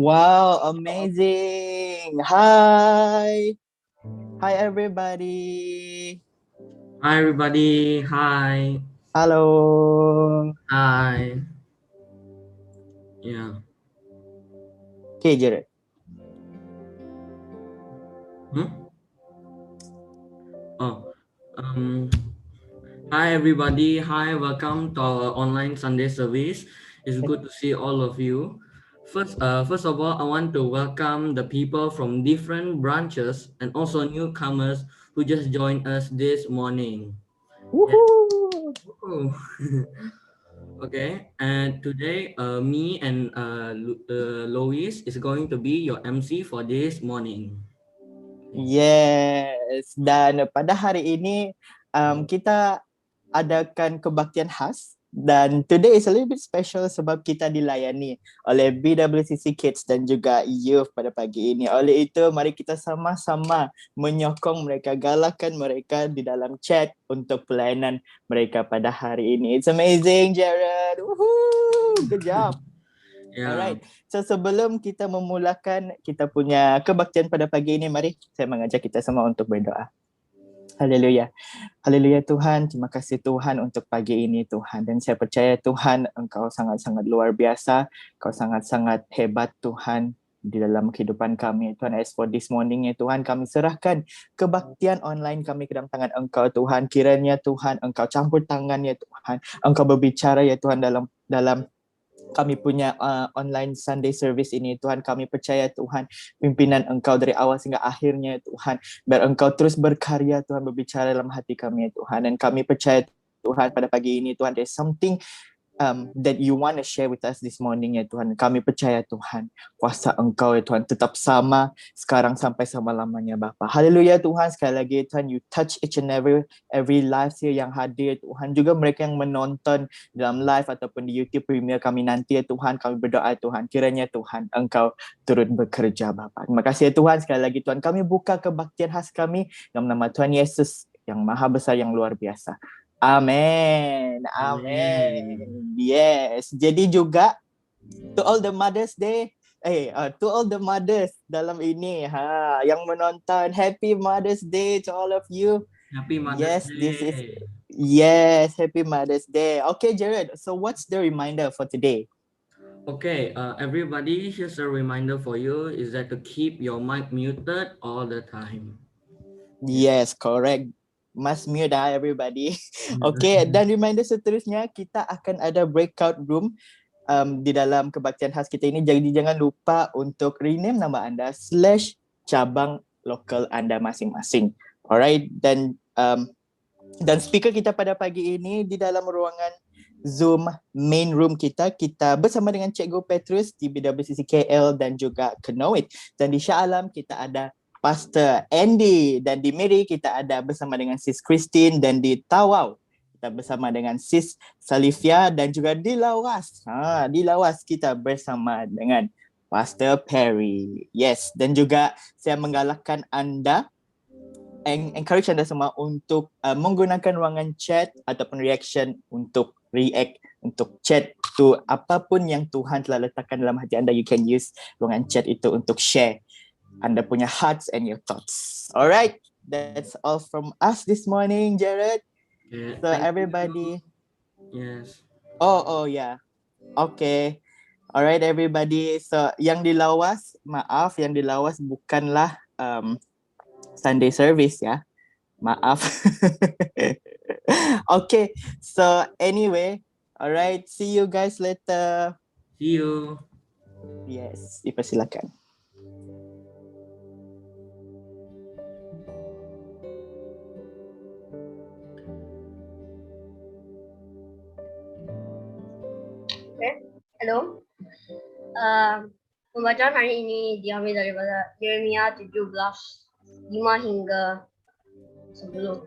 Wow, amazing. Hi. Hi, everybody. Hi everybody. Hi. Halo. Hi. Yeah. Okay, Jared. Hmm? Oh. Um. Hi everybody. Hi. Welcome to our online Sunday service. It's good to see all of you. First of all, I want to welcome the people from different branches and also newcomers who just joined us this morning. Yes. Woohoo. Woohoo. Okay, and today, me and Lois is going to be your MC for this morning. Yes. Dan pada hari ini kita adakan kebaktian khas dan today is a little bit special sebab kita dilayani oleh BWCC Kids dan juga Youth pada pagi ini. Oleh itu, mari kita sama-sama menyokong mereka, galakan mereka di dalam chat untuk pelayanan mereka pada hari ini. It's amazing, Jared. Woohoo! Good job. Yeah. Alright, so sebelum kita memulakan kita punya kebaktian pada pagi ini, mari saya mengajak kita semua untuk berdoa. Haleluya. Haleluya Tuhan, terima kasih Tuhan untuk pagi ini Tuhan. Dan saya percaya Tuhan, Engkau sangat-sangat luar biasa, Engkau sangat-sangat hebat Tuhan di dalam kehidupan kami. Tuhan, as for this morning ya Tuhan, kami serahkan kebaktian online kami ke dalam tangan Engkau Tuhan. Kiranya Tuhan, Engkau campur tangan ya Tuhan. Engkau berbicara ya Tuhan dalam kami punya online Sunday service ini Tuhan, kami percaya Tuhan pimpinan Engkau dari awal hingga akhirnya Tuhan, biar Engkau terus berkarya Tuhan, berbicara dalam hati kami Tuhan, dan kami percaya Tuhan pada pagi ini Tuhan, there's something that you want to share with us this morning ya Tuhan. Kami percaya Tuhan, kuasa Engkau ya Tuhan tetap sama sekarang sampai selama-lamanya Bapa. Haleluya Tuhan, sekali lagi Tuhan, you touch each and every life here yang hadir Tuhan, juga mereka yang menonton dalam live ataupun di YouTube Premier kami nanti ya Tuhan. Kami berdoa Tuhan, kiranya Tuhan Engkau turut bekerja Bapa. Terima kasih ya Tuhan, sekali lagi Tuhan, kami buka kebaktian khas kami dalam nama Tuhan Yesus yang maha besar, yang luar biasa. Amen. Amen. Amen. Yes. Jadi juga to all the Mothers Day, to all the mothers dalam ini yang menonton, Happy Mother's Day to all of you. Happy Mother's Yes, this is Day. Happy Mother's Day. Okay, Jared. So what's the reminder for today? Okay, everybody, here's a reminder for you is that to keep your mic muted all the time. Yes, correct. Must mute everybody. Okay, dan reminder seterusnya kita akan ada breakout room di dalam kebaktian khas kita ini. Jadi jangan lupa untuk rename nama anda / cabang lokal anda masing-masing. Alright, dan speaker kita pada pagi ini di dalam ruangan Zoom main room kita bersama dengan Cikgu Petrus di BWCC KL dan juga Kenoit. Dan di Shah Alam kita ada Pastor Andy, dan di Miri kita ada bersama dengan Sis Christine, dan di Tawau kita bersama dengan Sis Salifia, dan juga di Lawas. Di Lawas kita bersama dengan Pastor Perry. Yes, dan juga saya menggalakkan anda, encourage anda semua untuk menggunakan ruangan chat ataupun reaction untuk react, untuk chat to apapun yang Tuhan telah letakkan dalam hati anda. You can use ruangan chat itu untuk share anda punya hearts and your thoughts. Alright, that's all from us this morning, Jared. Okay, So thank everybody. you. Yes. Oh yeah. Okay. Alright everybody. So yang di Lawas, maaf, yang di Lawas bukanlah Sunday service ya. Maaf. Okay. So anyway, alright. See you guys later. See you. Yes, dipersilakan. Hello. Pembacaan hari ini diambil daripada Yeremia 17, 5 hingga 10.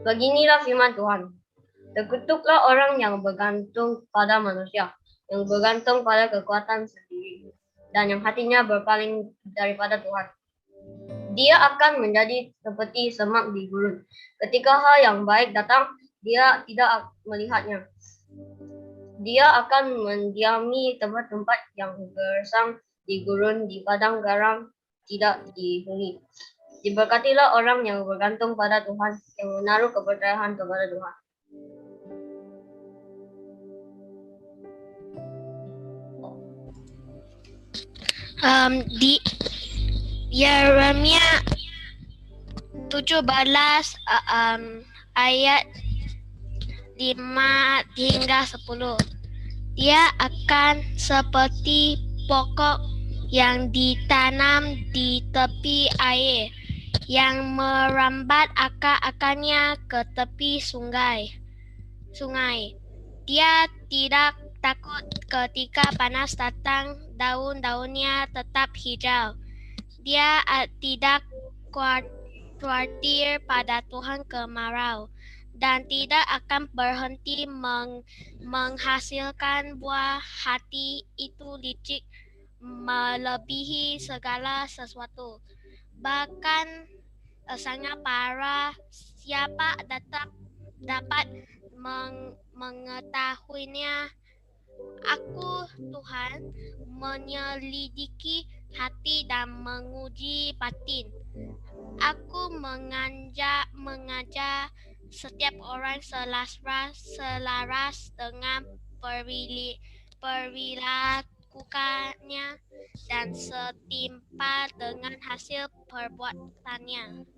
Beginilah firman Tuhan. Terkutuklah orang yang bergantung pada manusia, yang bergantung pada kekuatan sendiri, dan yang hatinya berpaling daripada Tuhan. Dia akan menjadi seperti semak di gurun. Ketika hal yang baik datang, dia tidak melihatnya. Dia akan mendiami tempat-tempat yang gersang di gurun, di padang garam, tidak dihuni. Diberkatilah orang yang bergantung pada Tuhan, yang menaruh kepercayaan kepada Tuhan. Di Yeremia 17 ayat 5 hingga 10. Dia akan seperti pokok yang ditanam di tepi air, yang merambat akar-akarnya ke tepi sungai. Dia tidak takut ketika panas datang, daun-daunnya tetap hijau. Dia tidak khawatir pada Tuhan kemarau, dan tidak akan berhenti menghasilkan buah. Hati itu licik melebihi segala sesuatu. Bahkan sangat parah, siapa dapat mengetahuinya? Aku, Tuhan, menyelidiki hati dan menguji batin. Aku mengajar setiap orang selaras dengan perilakukannya dan setimpal dengan hasil perbuatannya.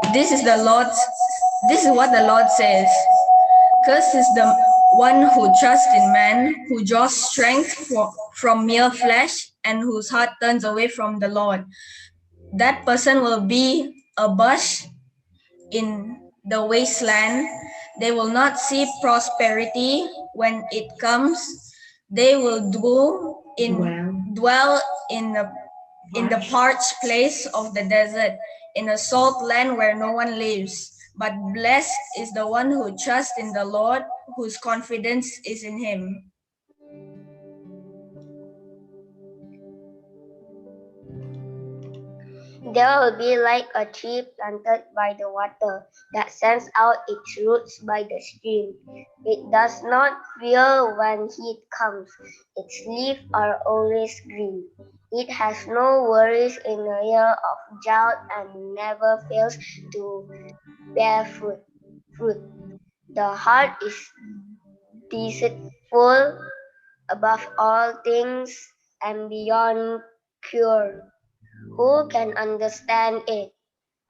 This is what the Lord says. Cursed is the one who trusts in man, who draws strength from mere flesh, and whose heart turns away from the Lord. That person will be a bush in the wasteland. They will not see prosperity when it comes. They will dwell in the parched place of the desert, in a salt land where no one lives. But blessed is the one who trusts in the Lord, whose confidence is in him. They will be like a tree planted by the water that sends out its roots by the stream. It does not fear when heat comes. Its leaves are always green. It has no worries in a year of drought and never fails to bear fruit. The heart is deceitful above all things and beyond cure. Who can understand it?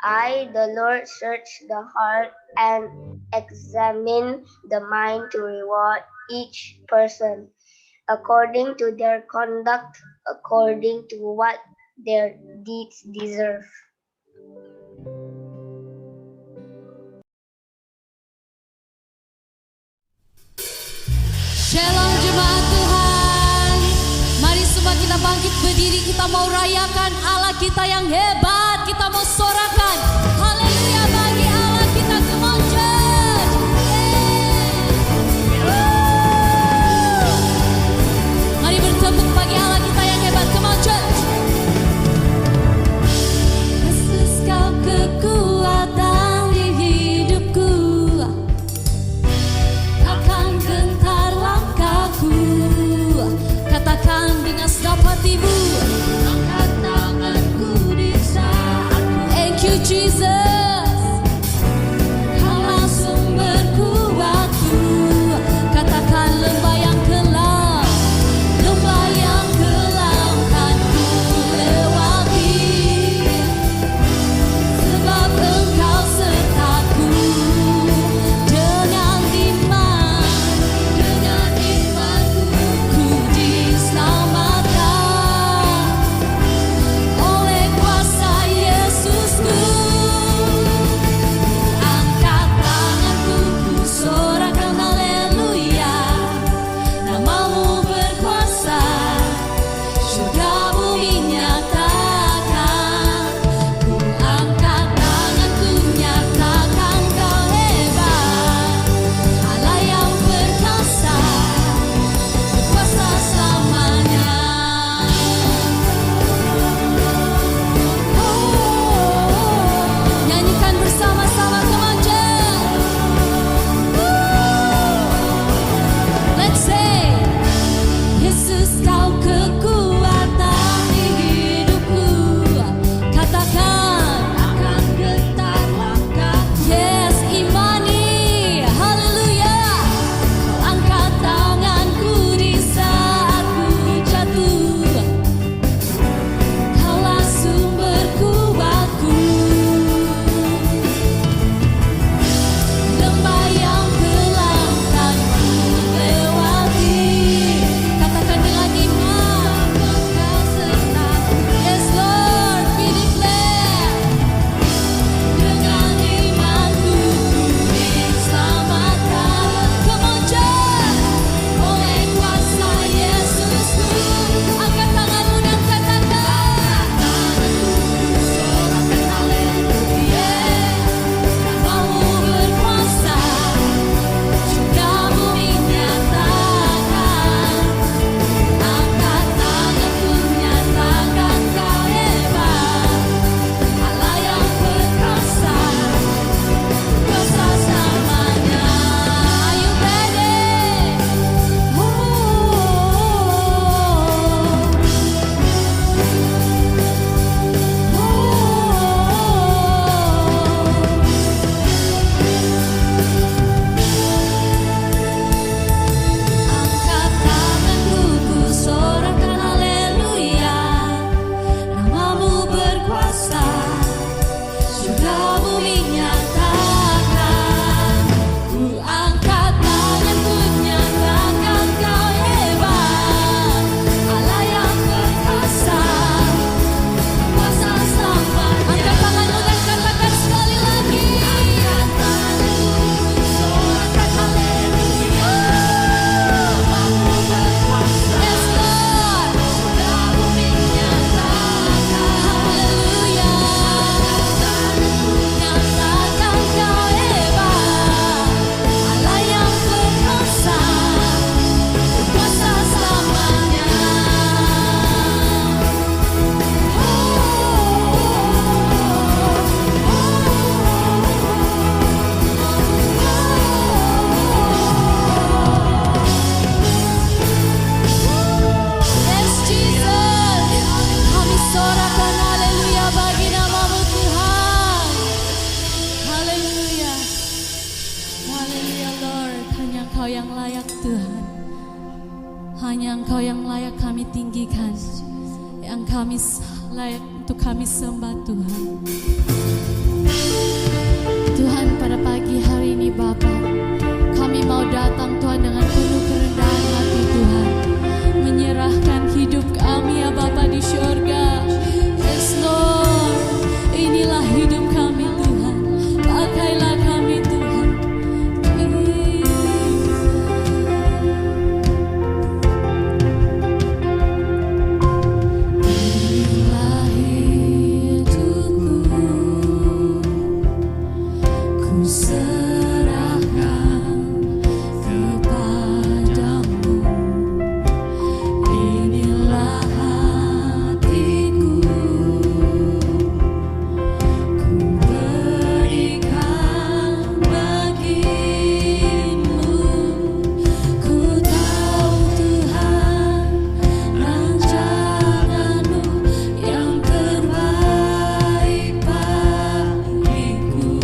I, the Lord, search the heart and examine the mind to reward each person according to their conduct, according to what their deeds deserve. Shalom jemaat Tuhan. Mari semua kita bangkit berdiri, kita mau rayakan Allah kita yang hebat, kita mau sorakan haleluya bagi Allah kita. Come on church. Mari bertepuk bagi Allah kita yang hebat. Come on church. Yesus kau kekuatan di hidupku, takkan gentar langkahku. Katakan dengan segenap hatimu, angkat tanganku di saatku. Thank you Jesus. yang layak Tuhan. Hanya Engkau yang layak kami tinggikan, yang kami layak untuk kami sembah Tuhan. Tuhan, pada pagi hari ini Bapa, kami mau datang Tuhan dengan penuh kerendahan hati Tuhan, menyerahkan hidup kami ya Bapa di surga. Yes Lord, inilah hidup kami Tuhan, pakailah kami Tuhan. Inilah hidupku, ku serahkan kepadamu. Inilah hatiku, ku berikan bagimu. Ku tahu Tuhan, rancangan-Mu yang terbaik bagiku.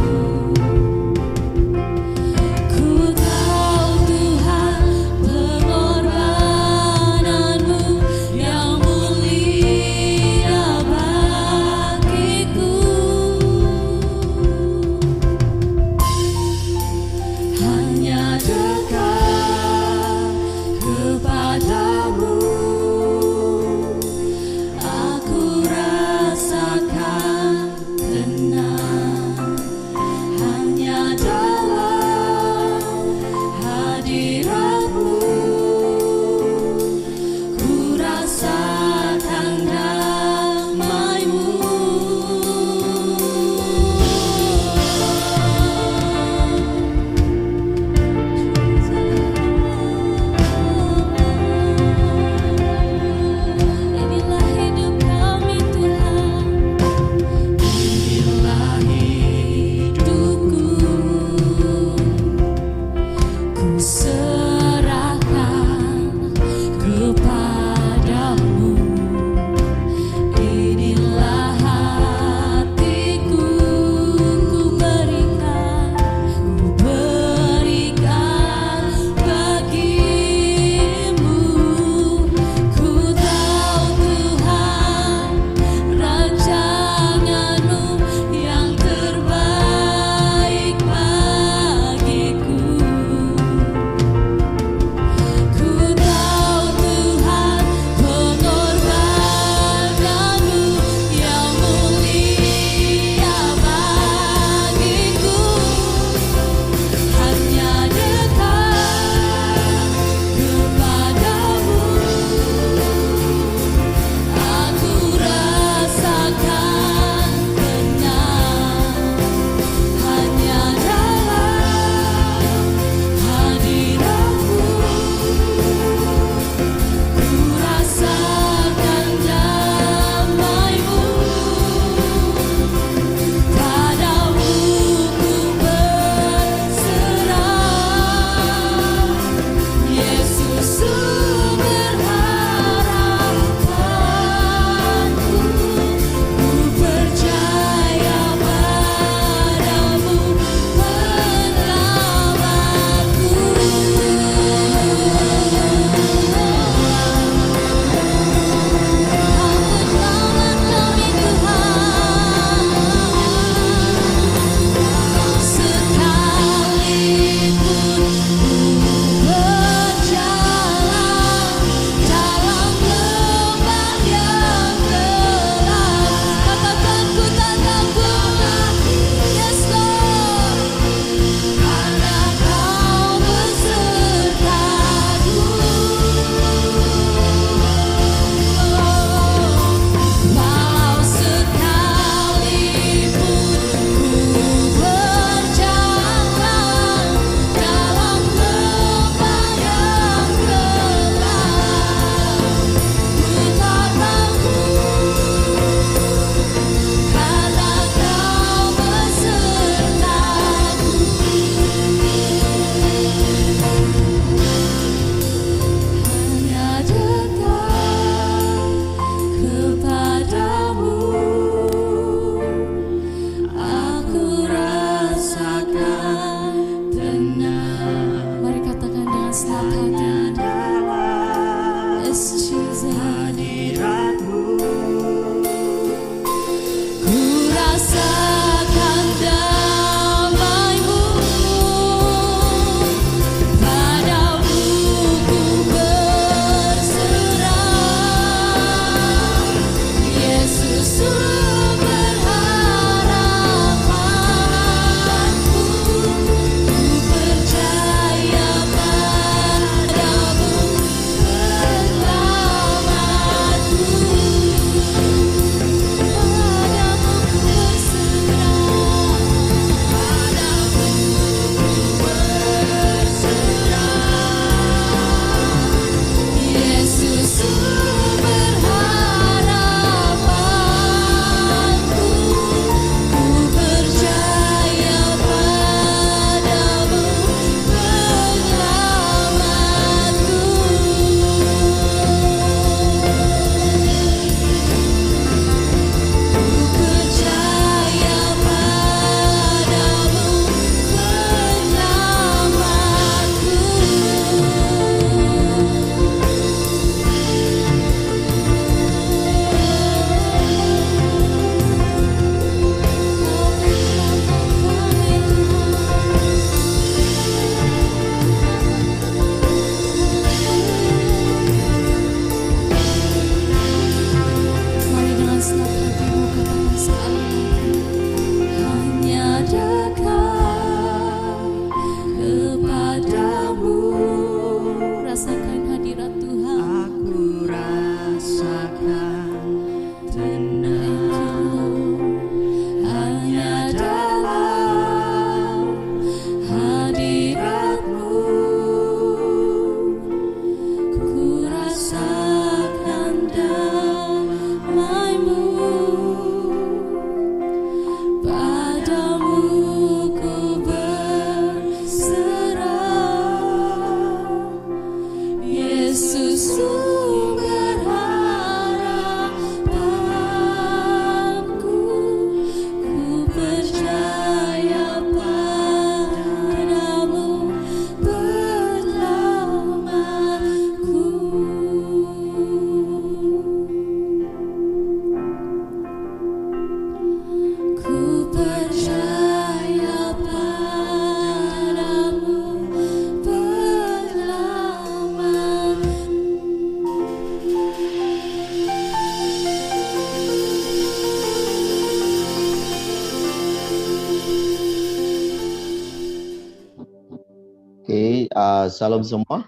Okay, salam semua.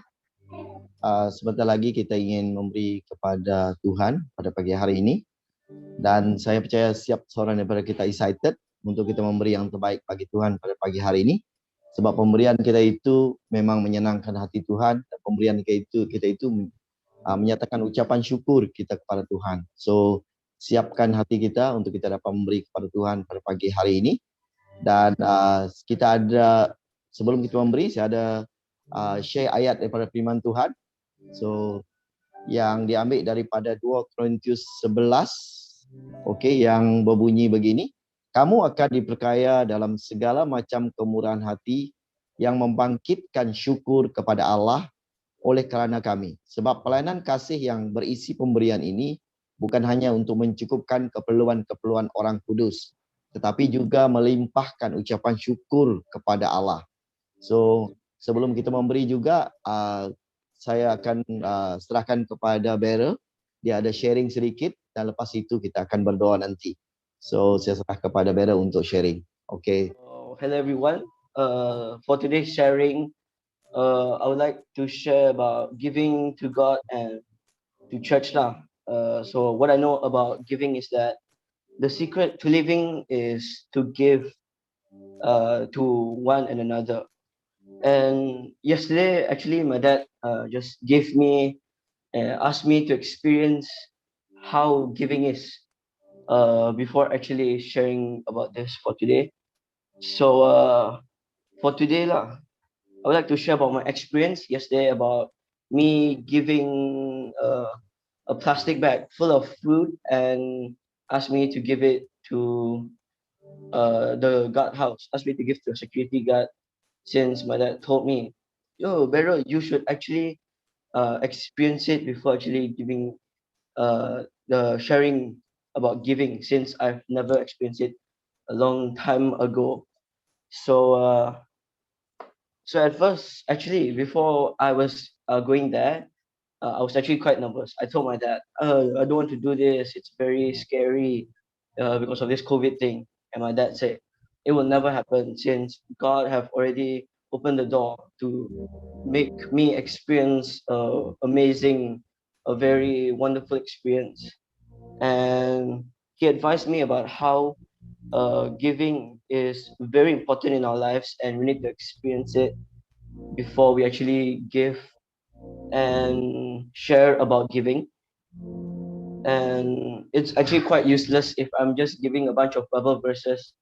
Sebentar lagi kita ingin memberi kepada Tuhan pada pagi hari ini. Dan saya percaya setiap seorang daripada kita excited untuk kita memberi yang terbaik bagi Tuhan pada pagi hari ini. Sebab pemberian kita itu memang menyenangkan hati Tuhan. Dan pemberian kita itu menyatakan ucapan syukur kita kepada Tuhan. So, siapkan hati kita untuk kita dapat memberi kepada Tuhan pada pagi hari ini. Dan kita ada, sebelum kita memberi, saya ada share ayat daripada firman Tuhan. So, yang diambil daripada 2 Korintus 11, okay, yang berbunyi begini. Kamu akan diperkaya dalam segala macam kemurahan hati yang membangkitkan syukur kepada Allah oleh kerana kami. Sebab pelayanan kasih yang berisi pemberian ini bukan hanya untuk mencukupkan keperluan-keperluan orang kudus, tetapi juga melimpahkan ucapan syukur kepada Allah. So, sebelum kita memberi juga, saya akan serahkan kepada Beryl. Dia ada sharing sedikit dan lepas itu kita akan berdoa nanti. So, saya serah kepada Beryl untuk sharing. Okay. Hello everyone. For today's sharing, I would like to share about giving to God and to church lah. So what I know about giving is that the secret to living is to give to one and another. And yesterday, actually, my dad just gave me, asked me to experience how giving is before actually sharing about this for today. So for today lah, I would like to share about my experience yesterday about me giving a plastic bag full of food and asked me to give it to the guard house, asked me to give to a security guard, since my dad told me, yo, Beryl, you should actually experience it before actually giving the sharing about giving, since I've never experienced it a long time ago. So at first, actually, before I was going there, I was actually quite nervous. I told my dad, I don't want to do this. It's very scary because of this COVID thing. And my dad said, it will never happen, since God have already opened the door to make me experience amazing, a very wonderful experience. And he advised me about how giving is very important in our lives, and we need to experience it before we actually give and share about giving. And it's actually quite useless if I'm just giving a bunch of Bible verses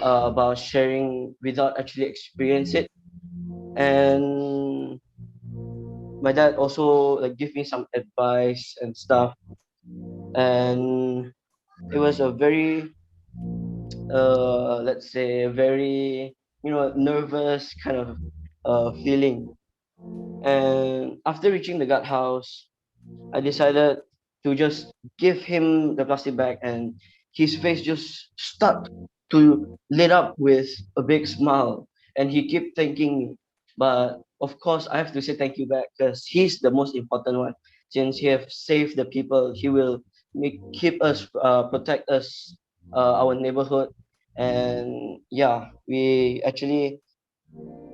about sharing without actually experience it. And my dad also give me some advice and stuff, and it was a very let's say a very nervous kind of feeling. And after reaching the guard house, I decided to just give him the plastic bag, and his face just stuck to lit up with a big smile, and he kept thanking me. But of course, I have to say thank you back, because he's the most important one. Since he have saved the people, he will keep us, protect us, our neighborhood. And yeah, we actually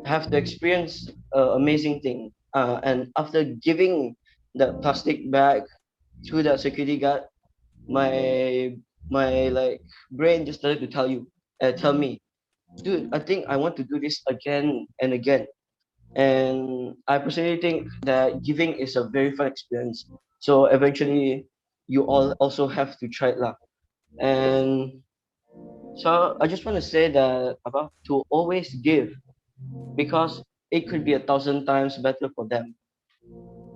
have to experience amazing thing. And after giving the plastic bag to the security guard, my brain just started to tell me, dude, I think I want to do this again and again. And I personally think that giving is a very fun experience. So eventually, you all also have to try it lah. And so I just want to say that about to always give, because it could be 1,000 times better for them.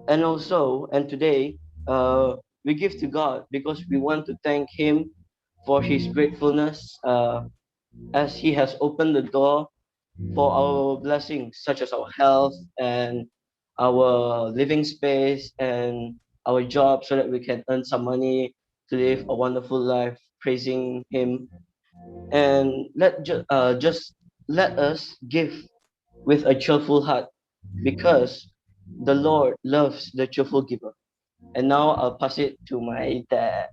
And also, and today, we give to God because we want to thank Him for His gratefulness, as He has opened the door for our blessings, such as our health and our living space and our job, so that we can earn some money to live a wonderful life praising Him. And just let us give with a cheerful heart, because the Lord loves the cheerful giver. And now I'll pass it to my dad.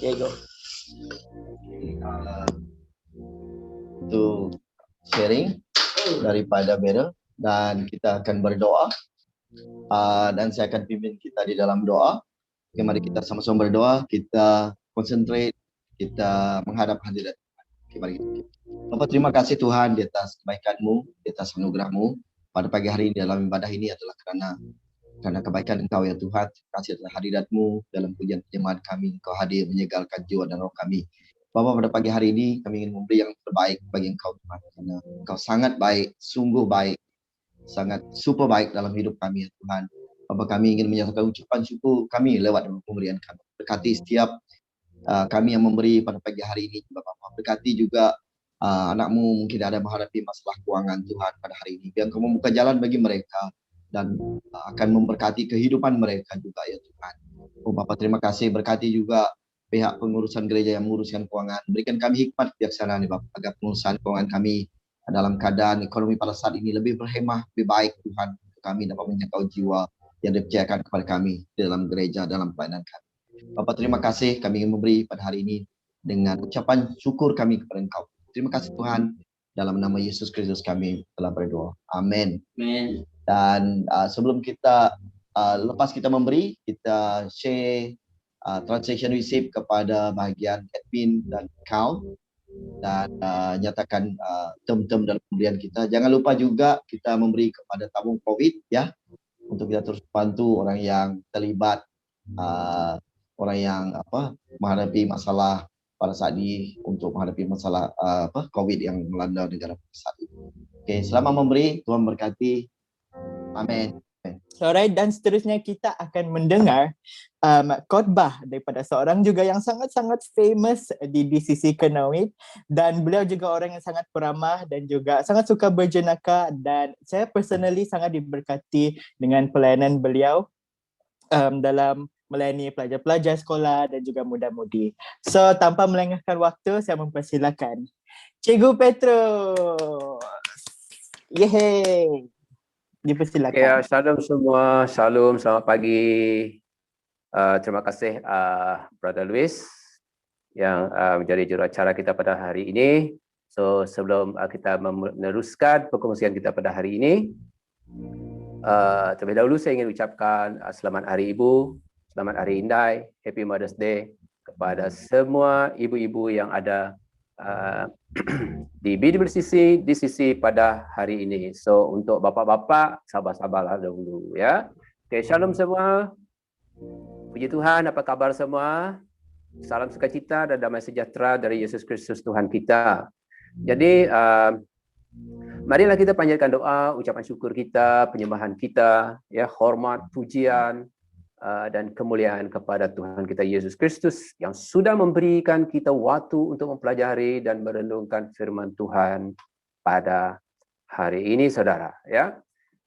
Here you go. Untuk sharing daripada Beryl. dan kita akan berdoa. Dan saya akan pimpin kita di dalam doa. Oke, mari kita sama-sama berdoa, kita concentrate, kita menghadap hadirat Tuhan. Oke, mari kita. Bapak, terima kasih Tuhan di atas kebaikan-Mu, di atas anugerah-Mu. Pada pagi hari ini dalam ibadah ini adalah karena kebaikan Engkau ya Tuhan. Terima kasih atas hadirat-Mu dalam pujian penyemangat kami. Engkau hadir menyegarkan jiwa dan roh kami. Bapak, pada pagi hari ini kami ingin memberi yang terbaik bagi Engkau Tuhan. Karena Engkau sangat baik, sungguh baik, sangat super baik dalam hidup kami ya Tuhan. Bapak, kami ingin menyatakan ucapan syukur kami lewat pemberian kami. Berkati setiap kami yang memberi pada pagi hari ini. Bapak, berkati juga anak-Mu mungkin ada menghadapi masalah keuangan Tuhan pada hari ini. Biar Engkau membuka jalan bagi mereka dan akan memberkati kehidupan mereka juga ya Tuhan. Oh Bapak, terima kasih. Berkati juga pihak pengurusan gereja yang menguruskan keuangan. Berikan kami hikmat kebijaksanaan Bapak, agar pengurusan keuangan kami dalam keadaan ekonomi pada saat ini lebih berhemah, lebih baik Tuhan. Kami dapat menjangkau jiwa yang dipercayakan kepada kami dalam gereja, dalam pelayanan kami. Bapak, terima kasih. Kami ingin memberi pada hari ini dengan ucapan syukur kami kepada Engkau. Terima kasih Tuhan. Dalam nama Yesus Kristus kami telah berdoa. Amin. Amen. Dan sebelum kita lepas kita memberi, kita share transaction receipt kepada bahagian admin dan account dan nyatakan term-term dalam pemberian kita. Jangan lupa juga kita memberi kepada tabung COVID ya, untuk kita terus bantu orang yang terlibat, orang yang menghadapi masalah pada saat ini, untuk menghadapi masalah COVID yang melanda negara saat ini. Oke, selama memberi, Tuhan berkati. Amin. Alright, dan seterusnya kita akan mendengar khotbah daripada seorang juga yang sangat-sangat famous di DCC Kenoit, dan beliau juga orang yang sangat peramah dan juga sangat suka berjenaka, dan saya personally sangat diberkati dengan pelayanan beliau dalam melayani pelajar-pelajar sekolah dan juga muda-mudi. So, tanpa melengahkan waktu, saya mempersilakan Cikgu Petrus. Yeay. Dipersilakan. Ya, shalom semua. Shalom, selamat pagi. Terima kasih Brother Luis yang menjadi juruacara kita pada hari ini. So, sebelum kita meneruskan perkongsian kita pada hari ini, terlebih dahulu saya ingin ucapkan selamat Hari Ibu, selamat Hari Indai, Happy Mother's Day kepada semua ibu-ibu yang ada di BWCC, DCC pada hari ini. So, untuk bapa-bapa, sabar-sabarlah dahulu ya. Okay, shalom semua. Puji Tuhan, apa kabar semua? Salam sukacita dan damai sejahtera dari Yesus Kristus Tuhan kita. Jadi, marilah kita panjatkan doa, ucapan syukur kita, penyembahan kita, ya, hormat, pujian, dan kemuliaan kepada Tuhan kita Yesus Kristus yang sudah memberikan kita waktu untuk mempelajari dan merenungkan firman Tuhan pada hari ini, saudara. Ya,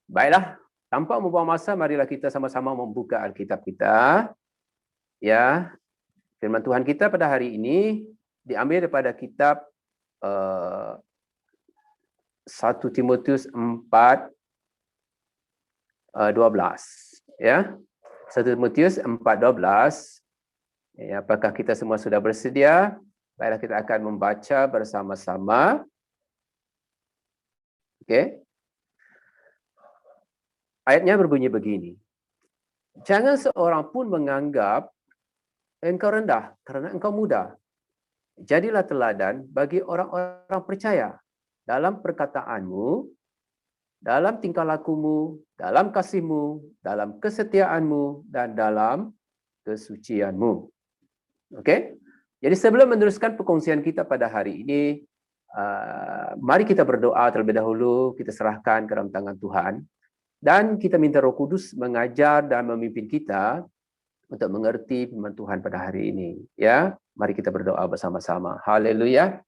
baiklah, tanpa membuang masa, marilah kita sama-sama membuka Alkitab kita. Ya, firman Tuhan kita pada hari ini diambil daripada kitab 1 Timotius 4:12. Ya. 1 Timotius 4:12. Ya, apakah kita semua sudah bersedia? Baiklah, kita akan membaca bersama-sama. Okey. Ayatnya berbunyi begini. Jangan seorang pun menganggap engkau rendah kerana engkau muda. Jadilah teladan bagi orang-orang percaya dalam perkataanmu, dalam tingkah lakumu, dalam kasihmu, dalam kesetiaanmu, dan dalam kesucianmu. Okey? Jadi sebelum meneruskan perkongsian kita pada hari ini, mari kita berdoa terlebih dahulu, kita serahkan ke dalam tangan Tuhan, dan kita minta Roh Kudus mengajar dan memimpin kita untuk mengerti firman Tuhan pada hari ini. Ya, mari kita berdoa bersama-sama. Haleluya.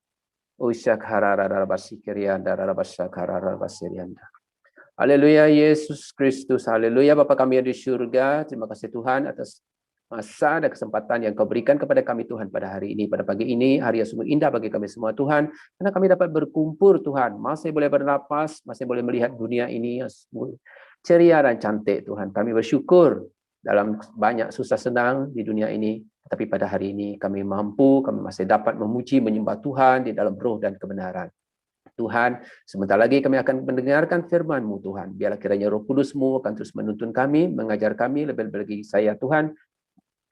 Haleluya Yesus Kristus. Haleluya Bapa kami yang di syurga. Terima kasih Tuhan atas masa dan kesempatan yang Kau berikan kepada kami Tuhan pada hari ini, pada pagi ini, hari yang sungguh indah bagi kami semua Tuhan, karena kami dapat berkumpul Tuhan, masih boleh bernapas, masih boleh melihat dunia ini yang ceria dan cantik Tuhan. Kami bersyukur dalam banyak susah senang di dunia ini, tapi pada hari ini kami mampu, kami masih dapat memuji, menyembah Tuhan di dalam roh dan kebenaran. Tuhan, sebentar lagi kami akan mendengarkan firman-Mu Tuhan. Biarlah kiranya Roh Kudus-Mu akan terus menuntun kami, mengajar kami, lebih-lebih lagi saya Tuhan.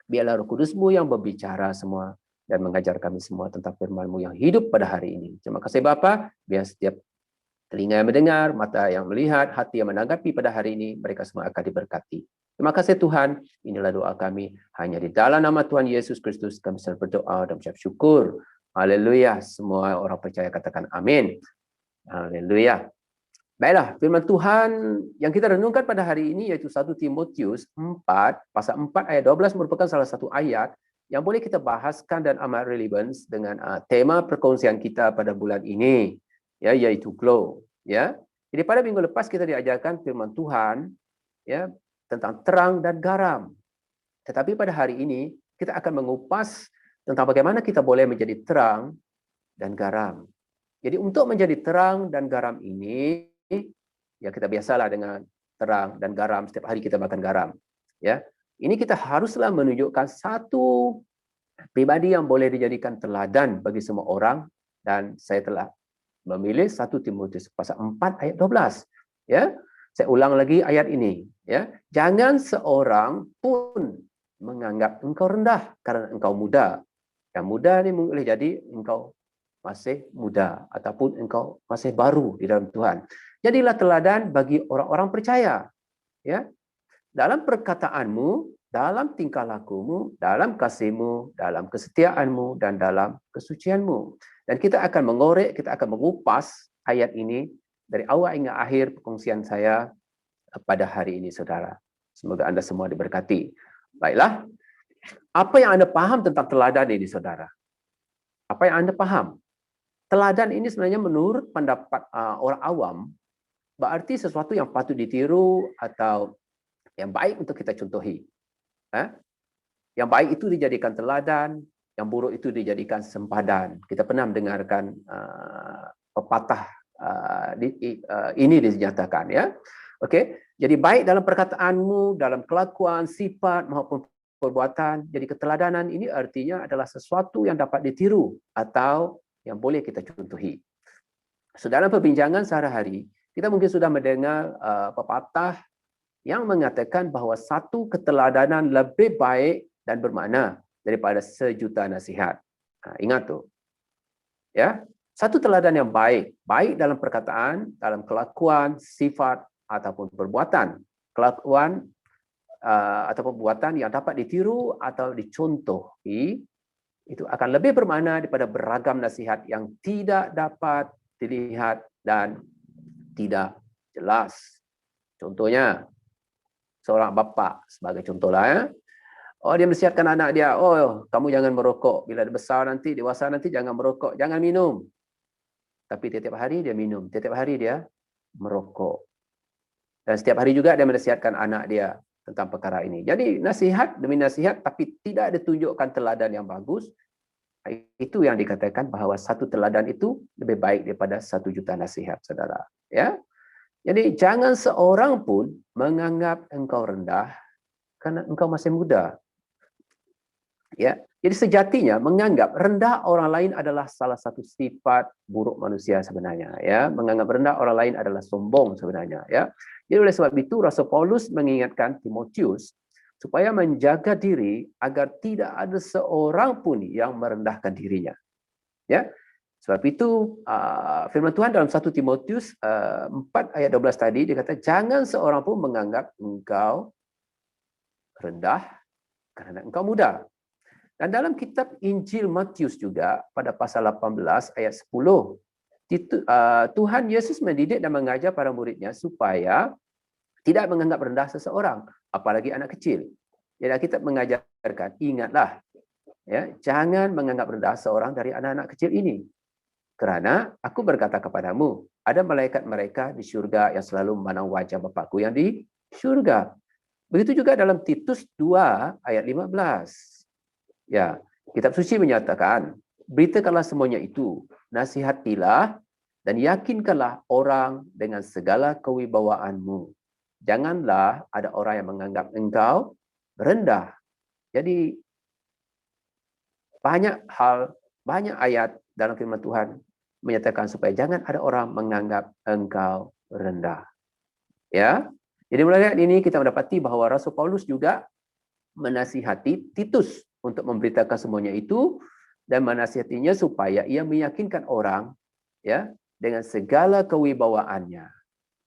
Biarlah Roh Kudus-Mu yang berbicara semua dan mengajar kami semua tentang firman-Mu yang hidup pada hari ini. Terima kasih Bapa, biar setiap telinga yang mendengar, mata yang melihat, hati yang menanggapi pada hari ini, mereka semua akan diberkati. Terima kasih Tuhan, inilah doa kami. Hanya di dalam nama Tuhan Yesus Kristus kami selalu berdoa dan mengucap syukur. Haleluya. Semua orang percaya katakan amin. Haleluya. Baiklah, firman Tuhan yang kita renungkan pada hari ini yaitu 1 Timotius 4, pasal 4 ayat 12 merupakan salah satu ayat yang boleh kita bahaskan dan amat relevant dengan tema perkongsian kita pada bulan ini, ya, yaitu glow. Ya. Jadi pada minggu lepas kita diajarkan firman Tuhan ya tentang terang dan garam. Tetapi pada hari ini kita akan mengupas tentang bagaimana kita boleh menjadi terang dan garam. Jadi untuk menjadi terang dan garam ini, ya kita biasalah dengan terang dan garam, setiap hari kita makan garam. Ya, ini kita haruslah menunjukkan satu pribadi yang boleh dijadikan teladan bagi semua orang, dan saya telah memilih 1 Timotius pasal 4 ayat 12. Ya, saya ulang lagi ayat ini. Ya, jangan seorang pun menganggap engkau rendah karena engkau muda. Yang muda ini boleh jadi engkau masih muda ataupun engkau masih baru di dalam Tuhan. Jadilah teladan bagi orang-orang percaya. Ya. Dalam perkataanmu, dalam tingkah lakumu, dalam kasihmu, dalam kesetiaanmu, dan dalam kesucianmu. Dan kita akan mengorek, kita akan mengupas ayat ini dari awal hingga akhir perkongsian saya pada hari ini, saudara. Semoga Anda semua diberkati. Baiklah, apa yang Anda paham tentang teladan ini, saudara? Apa yang Anda paham? Teladan ini sebenarnya menurut pendapat orang awam berarti sesuatu yang patut ditiru atau yang baik untuk kita contohi. Yang baik itu dijadikan teladan, yang buruk itu dijadikan sempadan. Kita pernah mendengarkan pepatah ini dinyatakan, ya. Okey, jadi baik dalam perkataanmu, dalam kelakuan, sifat maupun perbuatan. Jadi keteladanan ini artinya adalah sesuatu yang dapat ditiru atau yang boleh kita contohi. So, dalam perbincangan sehari-hari, kita mungkin sudah mendengar pepatah yang mengatakan bahawa satu keteladanan lebih baik dan bermakna daripada sejuta nasihat. Ingat tu. Ya, satu teladan yang baik, baik dalam perkataan, dalam kelakuan, sifat ataupun perbuatan. Kelakuan ataupun perbuatan yang dapat ditiru atau dicontohi itu akan lebih bermakna daripada beragam nasihat yang tidak dapat dilihat dan tidak jelas. Contohnya, seorang bapa sebagai contohlah, ya. Oh, dia menasihatkan anak dia, oh, kamu jangan merokok. Bila besar nanti, dewasa nanti jangan merokok, jangan minum. Tapi tiap hari dia minum, tiap hari dia merokok. Dan setiap hari juga dia menasihatkan anak dia tentang perkara ini. Jadi nasihat demi nasihat tapi tidak ditunjukkan teladan yang bagus. Itu yang dikatakan bahawa satu teladan itu lebih baik daripada 1 juta nasihat, saudara. Ya. Jadi jangan seorang pun menganggap engkau rendah karena engkau masih muda. Ya. Jadi sejatinya menganggap rendah orang lain adalah salah satu sifat buruk manusia sebenarnya. Ya. Menganggap rendah orang lain adalah sombong sebenarnya. Ya. Jadi oleh sebab itu Rasul Paulus mengingatkan Timotius supaya menjaga diri agar tidak ada seorang pun yang merendahkan dirinya. Ya. Sebab itu firman Tuhan dalam 1 Timotius 4 ayat 12 tadi dia kata jangan seorang pun menganggap engkau rendah karena engkau muda. Dan dalam kitab Injil Matius juga pada pasal 18 ayat 10 Tuhan Yesus mendidik dan mengajar para muridnya supaya tidak menganggap rendah seseorang, apalagi anak kecil. Jadi kita mengajarkan, ingatlah, ya, jangan menganggap rendah seorang dari anak-anak kecil ini. Kerana aku berkata kepadamu, ada malaikat mereka di syurga yang selalu memandang wajah Bapakku yang di syurga. Begitu juga dalam Titus 2 ayat 15. Ya, kitab suci menyatakan, beritakanlah semuanya itu, nasihatilah dan yakinkanlah orang dengan segala kewibawaanmu. Janganlah ada orang yang menganggap engkau rendah. Jadi banyak hal, banyak ayat dalam firman Tuhan menyatakan supaya jangan ada orang menganggap engkau rendah. Ya. Jadi melalui ayat ini kita mendapati bahawa Rasul Paulus juga menasihati Titus untuk memberitakan semuanya itu dan menasihatinya supaya ia meyakinkan orang ya dengan segala kewibawaannya.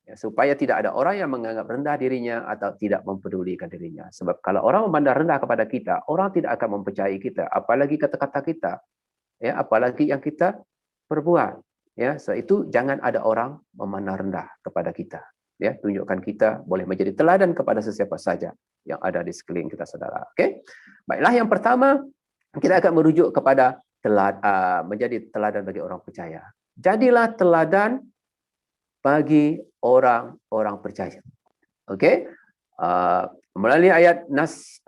Ya, supaya tidak ada orang yang menganggap rendah dirinya atau tidak mempedulikan dirinya. Sebab kalau orang memandang rendah kepada kita, orang tidak akan mempercayai kita, apalagi kata-kata kita. Ya, apalagi yang kita perbuat. Ya, so itu jangan ada orang memandang rendah kepada kita. Ya, tunjukkan kita boleh menjadi teladan kepada sesiapa saja yang ada di sekeliling kita, saudara. Okey. Baiklah, yang pertama kita akan merujuk kepada menjadi teladan bagi orang percaya. Jadilah teladan bagi orang-orang percaya. Okey. Melalui ayat nas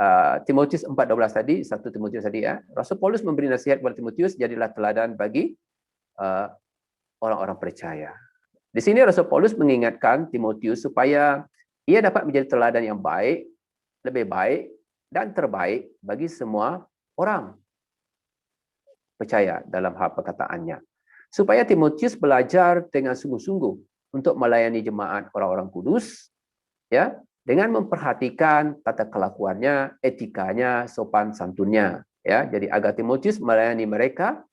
Timotius 4:12 tadi, 1 Timotius tadi ya, Rasul Paulus memberi nasihat kepada Timotius, jadilah teladan bagi orang-orang percaya. Di sini Rasul Paulus mengingatkan Timotius supaya ia dapat menjadi teladan yang baik, lebih baik dan terbaik bagi semua orang percaya dalam hal perkataannya. Supaya Timotius belajar dengan sungguh-sungguh untuk melayani jemaat orang-orang kudus, ya, dengan memperhatikan tata kelakuannya, etikanya, sopan santunnya, ya. Jadi agar Timotius melayani mereka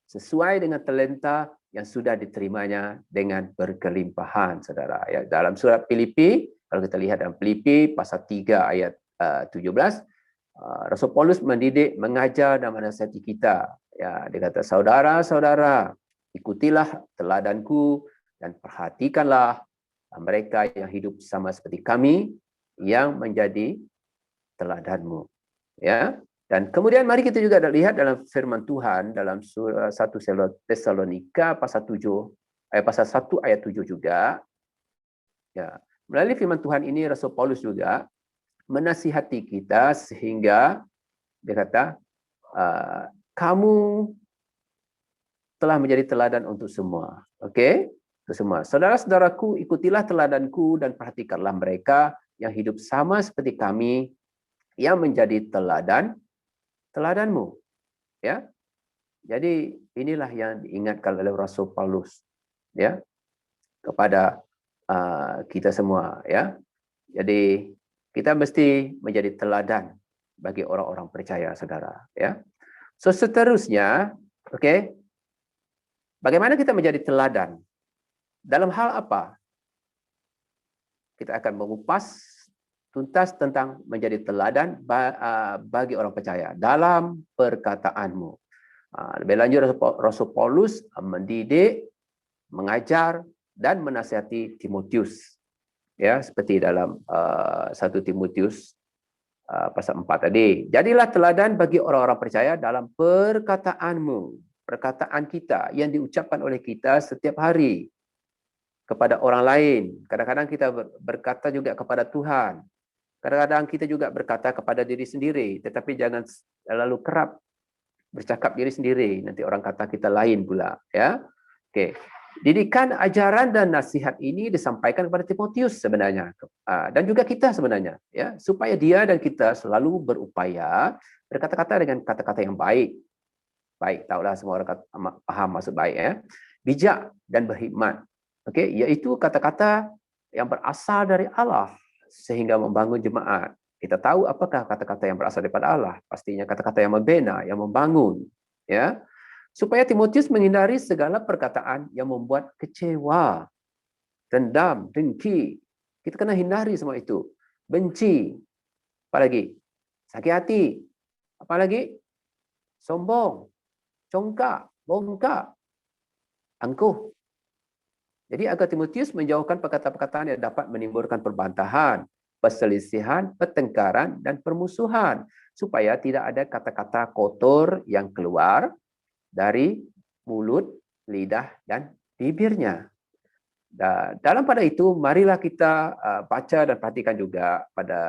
sesuai dengan talenta yang sudah diterimanya dengan berkelimpahan, saudara. Ya, dalam surat Filipi, kalau kita lihat dalam Filipi pasal 3 ayat 17, Rasul Paulus mendidik, mengajar dan menasihati kita. Ya, dia kata, saudara-saudara, ikutilah teladanku dan perhatikanlah mereka yang hidup sama seperti kami yang menjadi teladanmu. Ya. Dan kemudian mari kita juga lihat dalam firman Tuhan dalam surah 1 Tesalonika pasal 1 ayat 7 juga. Ya, melalui firman Tuhan ini Rasul Paulus juga menasihati kita sehingga dia kata kamu telah menjadi teladan untuk semua. Okey? Untuk semua. Saudara-saudaraku, ikutilah teladanku dan perhatikanlah mereka yang hidup sama seperti kami yang menjadi teladanmu, ya. Jadi inilah yang diingatkan oleh Rasul Paulus, ya, kepada kita semua, ya. Jadi kita mesti menjadi teladan bagi orang-orang percaya, saudara, ya. So seterusnya, okey, bagaimana kita menjadi teladan? Dalam hal apa? Kita akan mengupas tuntas tentang menjadi teladan bagi orang percaya dalam perkataanmu. Lebih lanjut, Rasul Paulus mendidik, mengajar dan menasihati Timotius. Ya, seperti dalam 1 Timotius pasal 4 tadi. Jadilah teladan bagi orang-orang percaya dalam perkataanmu. Perkataan kita yang diucapkan oleh kita setiap hari kepada orang lain. Kadang-kadang kita berkata juga kepada Tuhan. Kadang-kadang kita juga berkata kepada diri sendiri, tetapi jangan terlalu kerap bercakap diri sendiri, nanti orang kata kita lain pula, ya. Okey. Didikan, ajaran dan nasihat ini disampaikan kepada Timotius sebenarnya, dan juga kita sebenarnya, ya, supaya dia dan kita selalu berupaya berkata-kata dengan kata-kata yang baik. Baik, tahulah semua orang paham maksud baik, ya. Bijak dan berhikmat. Okey, iaitu kata-kata yang berasal dari Allah sehingga membangun jemaat. Kita tahu apakah kata-kata yang berasal daripada Allah. Pastinya kata-kata yang membina, yang membangun. Ya, supaya Timotius menghindari segala perkataan yang membuat kecewa, dendam, dengki. Kita kena hindari semua itu. Benci. Apalagi? Sakit hati. Apalagi? Sombong. Congkak. Bongkak. Angkuh. Jadi agar Timotius menjauhkan perkataan-perkataan yang dapat menimbulkan perbantahan, perselisihan, pertengkaran, dan permusuhan. Supaya tidak ada kata-kata kotor yang keluar dari mulut, lidah, dan bibirnya. Dalam pada itu, marilah kita baca dan perhatikan juga pada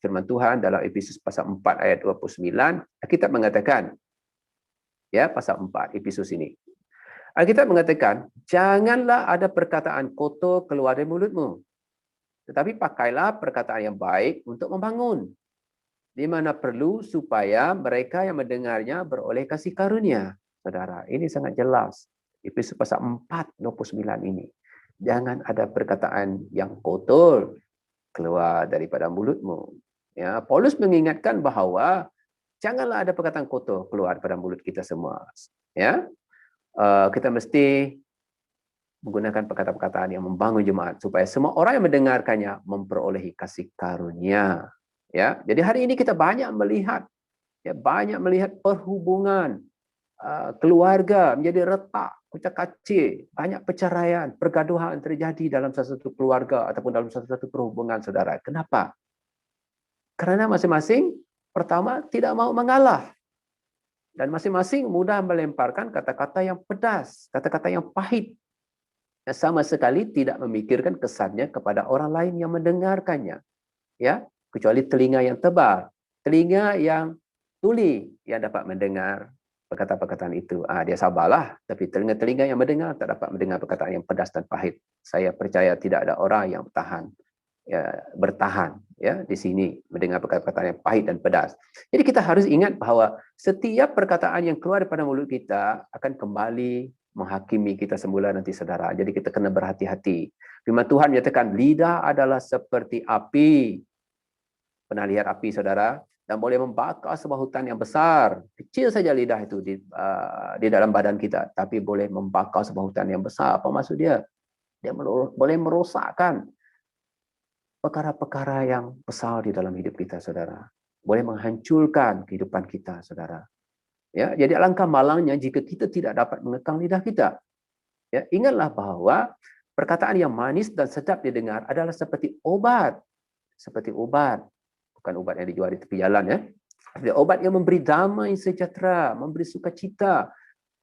firman Tuhan dalam Efesus pasal 4 ayat 29. Alkitab mengatakan, ya, pasal 4 Efesus ini. Alkitab mengatakan, janganlah ada perkataan kotor keluar dari mulutmu, tetapi pakailah perkataan yang baik untuk membangun, di mana perlu supaya mereka yang mendengarnya beroleh kasih karunia. Saudara, ini sangat jelas. Efesus pasal 4:29 ini. Jangan ada perkataan yang kotor keluar daripada mulutmu. Ya, Paulus mengingatkan bahawa janganlah ada perkataan kotor keluar daripada mulut kita semua. Ya, kita mesti menggunakan perkataan-perkataan yang membangun jemaat supaya semua orang yang mendengarkannya memperolehi kasih karunia. Ya, jadi hari ini kita banyak melihat perhubungan keluarga menjadi retak, kucak-kacir, banyak perceraian, pergaduhan terjadi dalam satu keluarga ataupun dalam satu perhubungan, saudara. Kenapa? Karena masing-masing pertama tidak mau mengalah. Dan masing-masing mudah melemparkan kata-kata yang pedas, kata-kata yang pahit. Yang sama sekali tidak memikirkan kesannya kepada orang lain yang mendengarkannya. Ya, kecuali telinga yang tebal, telinga yang tuli yang dapat mendengar perkataan-perkataan itu. Dia sabarlah, tapi telinga-telinga yang mendengar tak dapat mendengar perkataan yang pedas dan pahit. Saya percaya tidak ada orang yang bertahan di sini mendengar perkataan yang pahit dan pedas. Jadi kita harus ingat bahawa setiap perkataan yang keluar daripada mulut kita akan kembali menghakimi kita semula nanti, saudara. Jadi kita kena berhati-hati. Firman Tuhan menyatakan lidah adalah seperti api. Pernah lihat api, saudara? Dan boleh membakar sebuah hutan yang besar. Kecil saja lidah itu di dalam badan kita, tapi boleh membakar sebuah hutan yang besar. Apa maksud dia? Dia boleh merosakkan perkara-perkara yang besar di dalam hidup kita, saudara. Boleh menghancurkan kehidupan kita, saudara. Ya, jadi alangkah malangnya jika kita tidak dapat mengekang lidah kita. Ya, ingatlah bahwa perkataan yang manis dan sedap didengar adalah seperti obat. Seperti obat. Bukan obat yang dijual di tepi jalan, ya. Tapi obat yang memberi damai sejahtera, memberi sukacita.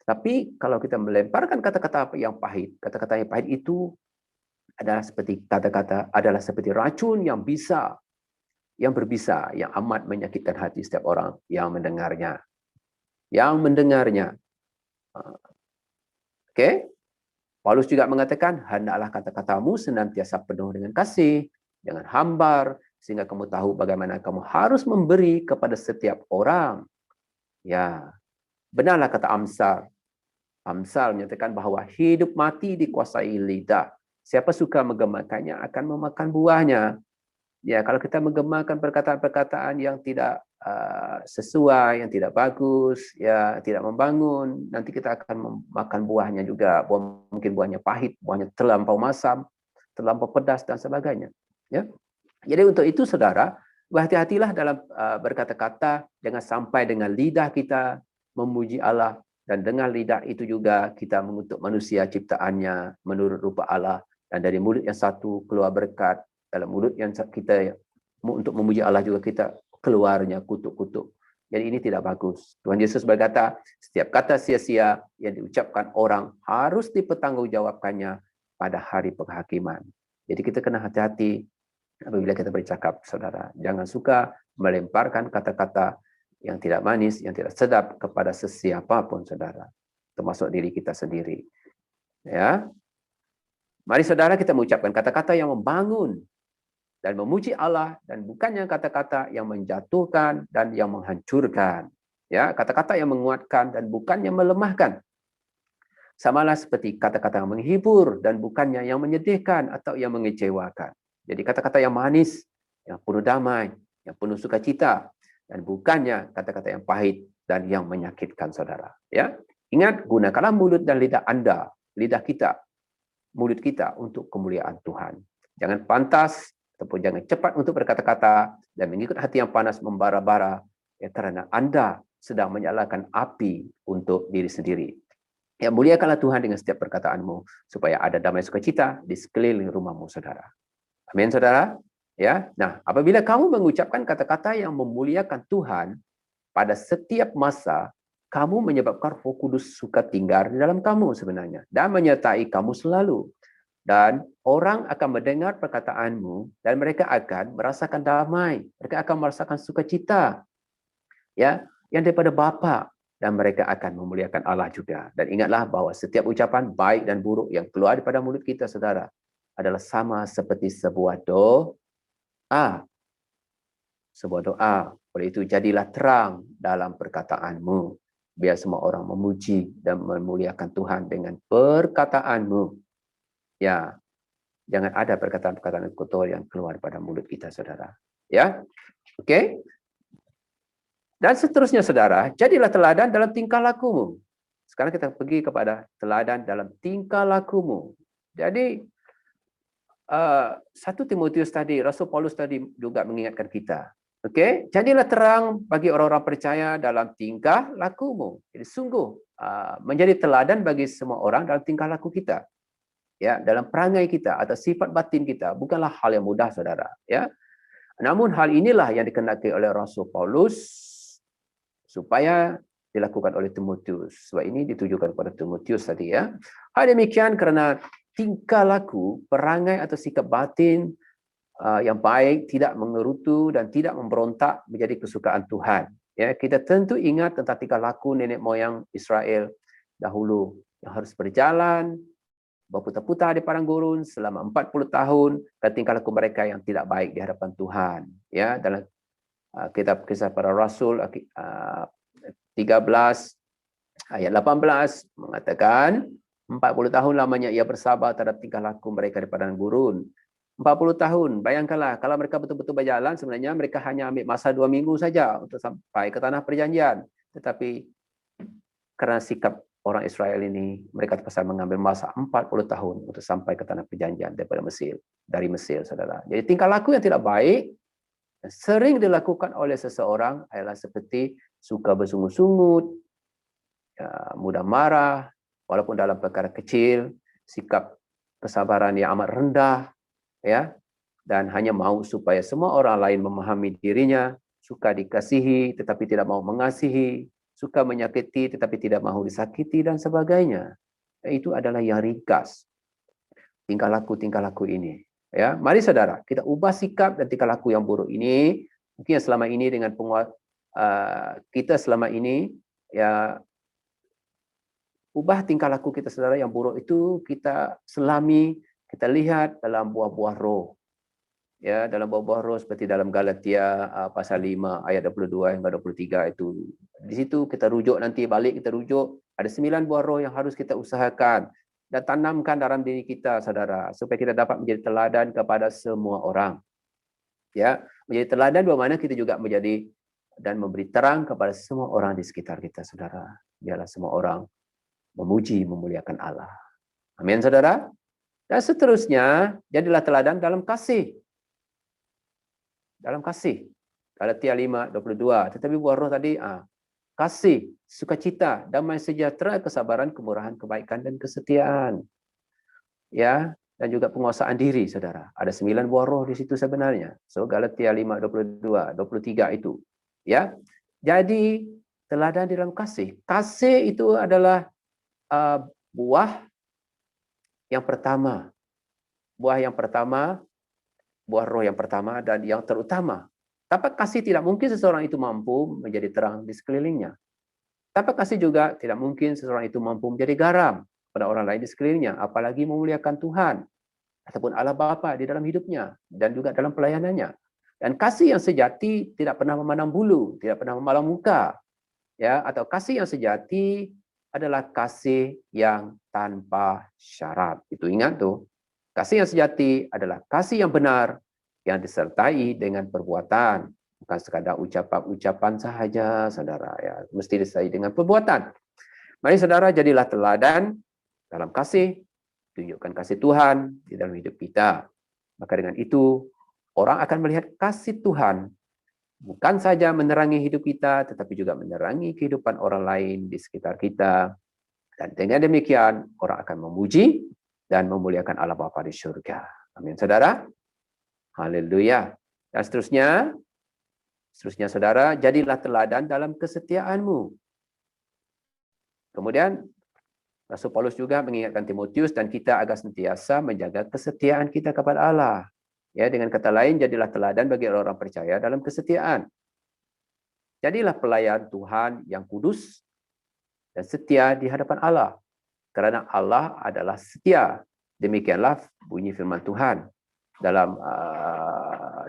Tapi kalau kita melemparkan kata-kata yang pahit, kata-kata yang pahit itu adalah seperti racun yang berbisa, yang amat menyakitkan hati setiap orang yang mendengarnya. Okey. Paulus juga mengatakan, hendaklah kata-katamu senantiasa penuh dengan kasih, jangan hambar, sehingga kamu tahu bagaimana kamu harus memberi kepada setiap orang. Ya, benarlah kata Amsal. Amsal menyatakan bahawa hidup mati dikuasai lidah. Siapa suka menggemakannya akan memakan buahnya. Ya, kalau kita menggemarkan perkataan-perkataan yang tidak sesuai, yang tidak bagus, ya, tidak membangun, nanti kita akan memakan buahnya juga. Mungkin buahnya pahit, buahnya terlampau masam, terlampau pedas dan sebagainya. Ya. Jadi untuk itu, saudara, berhati-hatilah dalam berkata-kata, jangan sampai dengan lidah kita memuji Allah, dan dengan lidah itu juga kita mengutuk manusia ciptaannya menurut rupa Allah, dan dari mulut yang satu keluar berkat, dalam mulut yang kita untuk memuji Allah juga kita keluarnya kutuk-kutuk. Jadi ini tidak bagus. Tuhan Yesus berkata, setiap kata sia-sia yang diucapkan orang harus dipertanggungjawabkannya pada hari penghakiman. Jadi kita kena hati-hati apabila kita bercakap, saudara. Jangan suka melemparkan kata-kata yang tidak manis, yang tidak sedap kepada sesiapa pun, saudara. Termasuk diri kita sendiri. Ya. Mari saudara kita mengucapkan kata-kata yang membangun dan memuji Allah, dan bukannya kata-kata yang menjatuhkan dan yang menghancurkan. Ya, kata-kata yang menguatkan dan bukannya melemahkan. Samalah seperti kata-kata yang menghibur dan bukannya yang menyedihkan atau yang mengecewakan. Jadi kata-kata yang manis, yang penuh damai, yang penuh sukacita, dan bukannya kata-kata yang pahit dan yang menyakitkan, saudara. Ya, ingat, gunakanlah mulut dan lidah Anda, lidah kita, mulut kita untuk kemuliaan Tuhan. Jangan pantas ataupun jangan cepat untuk berkata-kata dan mengikut hati yang panas membara-bara, ya, kerana Anda sedang menyalakan api untuk diri sendiri. Ya, muliakanlah Tuhan dengan setiap perkataanmu supaya ada damai sukacita di sekeliling rumahmu, saudara. Amin, saudara. Ya, nah, apabila kamu mengucapkan kata-kata yang memuliakan Tuhan pada setiap masa, kamu menyebabkan Roh Kudus suka tinggal di dalam kamu sebenarnya dan menyertai kamu selalu. Dan orang akan mendengar perkataanmu dan mereka akan merasakan damai, mereka akan merasakan sukacita, ya, yang daripada Bapa, dan mereka akan memuliakan Allah juga. Dan ingatlah bahwa setiap ucapan baik dan buruk yang keluar daripada mulut kita, saudara, adalah sama seperti sebuah doa. Sebuah doa. Oleh itu, jadilah terang dalam perkataanmu. Biar semua orang memuji dan memuliakan Tuhan dengan perkataanmu. Ya, jangan ada perkataan-perkataan kotor yang keluar pada mulut kita, saudara. Ya, oke. Dan seterusnya, saudara, jadilah teladan dalam tingkah lakumu. Sekarang kita pergi kepada teladan dalam tingkah lakumu. Jadi, 1 Timotius tadi, Rasul Paulus tadi juga mengingatkan kita. Oke, jadilah terang bagi orang-orang percaya dalam tingkah lakumu. Jadi sungguh menjadi teladan bagi semua orang dalam tingkah laku kita. Ya, dalam perangai kita atau sifat batin kita bukanlah hal yang mudah, saudara. Ya, namun hal inilah yang dikehendaki oleh Rasul Paulus supaya dilakukan oleh Timotius. Sebab ini ditujukan kepada Timotius tadi, ya. Hal demikian karena tingkah laku, perangai atau sikap batin yang baik, tidak mengerutu dan tidak memberontak menjadi kesukaan Tuhan. Ya, kita tentu ingat tentang tingkah laku nenek moyang Israel dahulu yang harus berjalan berputar-putar di padang gurun selama 40 tahun dan tingkah laku mereka yang tidak baik di hadapan Tuhan. Ya, dalam kitab Kisah Para Rasul 13 ayat 18 mengatakan 40 tahun lamanya ia bersabar terhadap tingkah laku mereka di padang gurun. 40 tahun, bayangkanlah kalau mereka betul-betul berjalan, sebenarnya mereka hanya ambil masa 2 minggu saja untuk sampai ke tanah perjanjian. Tetapi karena sikap orang Israel ini, mereka terpaksa mengambil masa 40 tahun untuk sampai ke tanah perjanjian dari Mesir, saudara. Jadi tingkah laku yang tidak baik sering dilakukan oleh seseorang adalah seperti suka bersungut-sungut, mudah marah, walaupun dalam perkara kecil, sikap kesabaran yang amat rendah, ya, dan hanya mau supaya semua orang lain memahami dirinya, suka dikasihi tetapi tidak mau mengasihi, suka menyakiti tetapi tidak mau disakiti dan sebagainya. Itu adalah yang ringkas tingkah laku ini. Ya, mari saudara, kita ubah sikap dan tingkah laku yang buruk ini. Mungkin selama ini dengan kita selama ini, ya, ubah tingkah laku kita, saudara, yang buruk itu kita selami. Kita lihat dalam buah-buah roh. Ya, dalam buah-buah roh seperti dalam Galatia pasal 5 ayat 22 hingga 23 itu. Di situ kita rujuk, nanti balik kita rujuk, ada 9 buah roh yang harus kita usahakan dan tanamkan dalam diri kita, saudara, supaya kita dapat menjadi teladan kepada semua orang. Ya, menjadi teladan bagaimana kita juga menjadi dan memberi terang kepada semua orang di sekitar kita, saudara. Biarlah semua orang memuji, memuliakan Allah. Amin, saudara. Dan seterusnya, jadilah teladan dalam kasih. Dalam kasih. Galatia 5:22. Tetapi buah roh tadi, kasih, sukacita, damai sejahtera, kesabaran, kemurahan, kebaikan, dan kesetiaan. Ya, dan juga penguasaan diri, saudara. Ada 9 buah roh di situ sebenarnya. So, Galatia 5:22, 23 itu. Ya, jadi teladan di dalam kasih. Kasih itu adalah buah yang pertama, buah roh yang pertama dan yang terutama. Tanpa kasih tidak mungkin seseorang itu mampu menjadi terang di sekelilingnya. Tanpa kasih juga tidak mungkin seseorang itu mampu menjadi garam pada orang lain di sekelilingnya, apalagi memuliakan Tuhan ataupun Allah Bapa di dalam hidupnya dan juga dalam pelayanannya. Dan kasih yang sejati tidak pernah memandang bulu, tidak pernah memalang muka. Ya, atau kasih yang sejati adalah kasih yang tanpa syarat. Itu ingat tuh. Kasih yang sejati adalah kasih yang benar yang disertai dengan perbuatan. Bukan sekadar ucapan sahaja, saudara. Ya, mesti disertai dengan perbuatan. Mari saudara, jadilah teladan dalam kasih. Tunjukkan kasih Tuhan di dalam hidup kita. Maka dengan itu, orang akan melihat kasih Tuhan bukan saja menerangi hidup kita, tetapi juga menerangi kehidupan orang lain di sekitar kita. Dan dengan demikian, orang akan memuji dan memuliakan Allah Bapa di surga. Amin, saudara. Haleluya. Dan seterusnya, saudara, jadilah teladan dalam kesetiaanmu. Kemudian, Rasul Paulus juga mengingatkan Timotius dan kita agar sentiasa menjaga kesetiaan kita kepada Allah. Ya, dengan kata lain, jadilah teladan bagi orang-orang percaya dalam kesetiaan. Jadilah pelayan Tuhan yang kudus dan setia di hadapan Allah. Karena Allah adalah setia. Demikianlah bunyi firman Tuhan dalam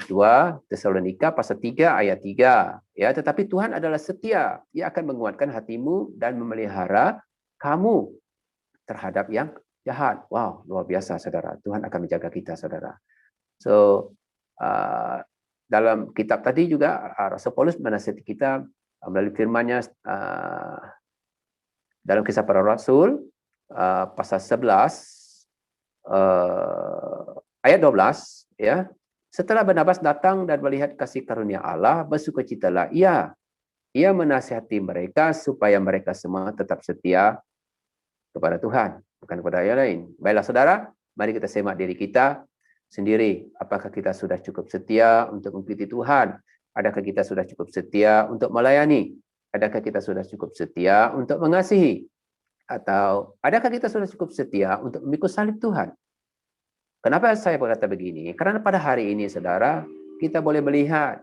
2 Tesalonika pasal 3 ayat 3. Ya, tetapi Tuhan adalah setia. Ia akan menguatkan hatimu dan memelihara kamu terhadap yang jahat. Wow, luar biasa saudara. Tuhan akan menjaga kita saudara. So, dalam kitab tadi juga Rasul Paulus menasihati kita melalui firman-Nya dalam Kisah Para Rasul pasal 11 ayat 12 ya. Setelah Barnabas datang dan melihat kasih karunia Allah, bersukacitalah ia. Ia menasihati mereka supaya mereka semua tetap setia kepada Tuhan, bukan kepada yang lain. Baiklah saudara, mari kita semak diri kita sendiri. Apakah kita sudah cukup setia untuk mengikuti Tuhan? Adakah kita sudah cukup setia untuk melayani? Adakah kita sudah cukup setia untuk mengasihi? Atau adakah kita sudah cukup setia untuk memikul salib Tuhan? Kenapa saya berkata begini? Karena pada hari ini, saudara, kita boleh melihat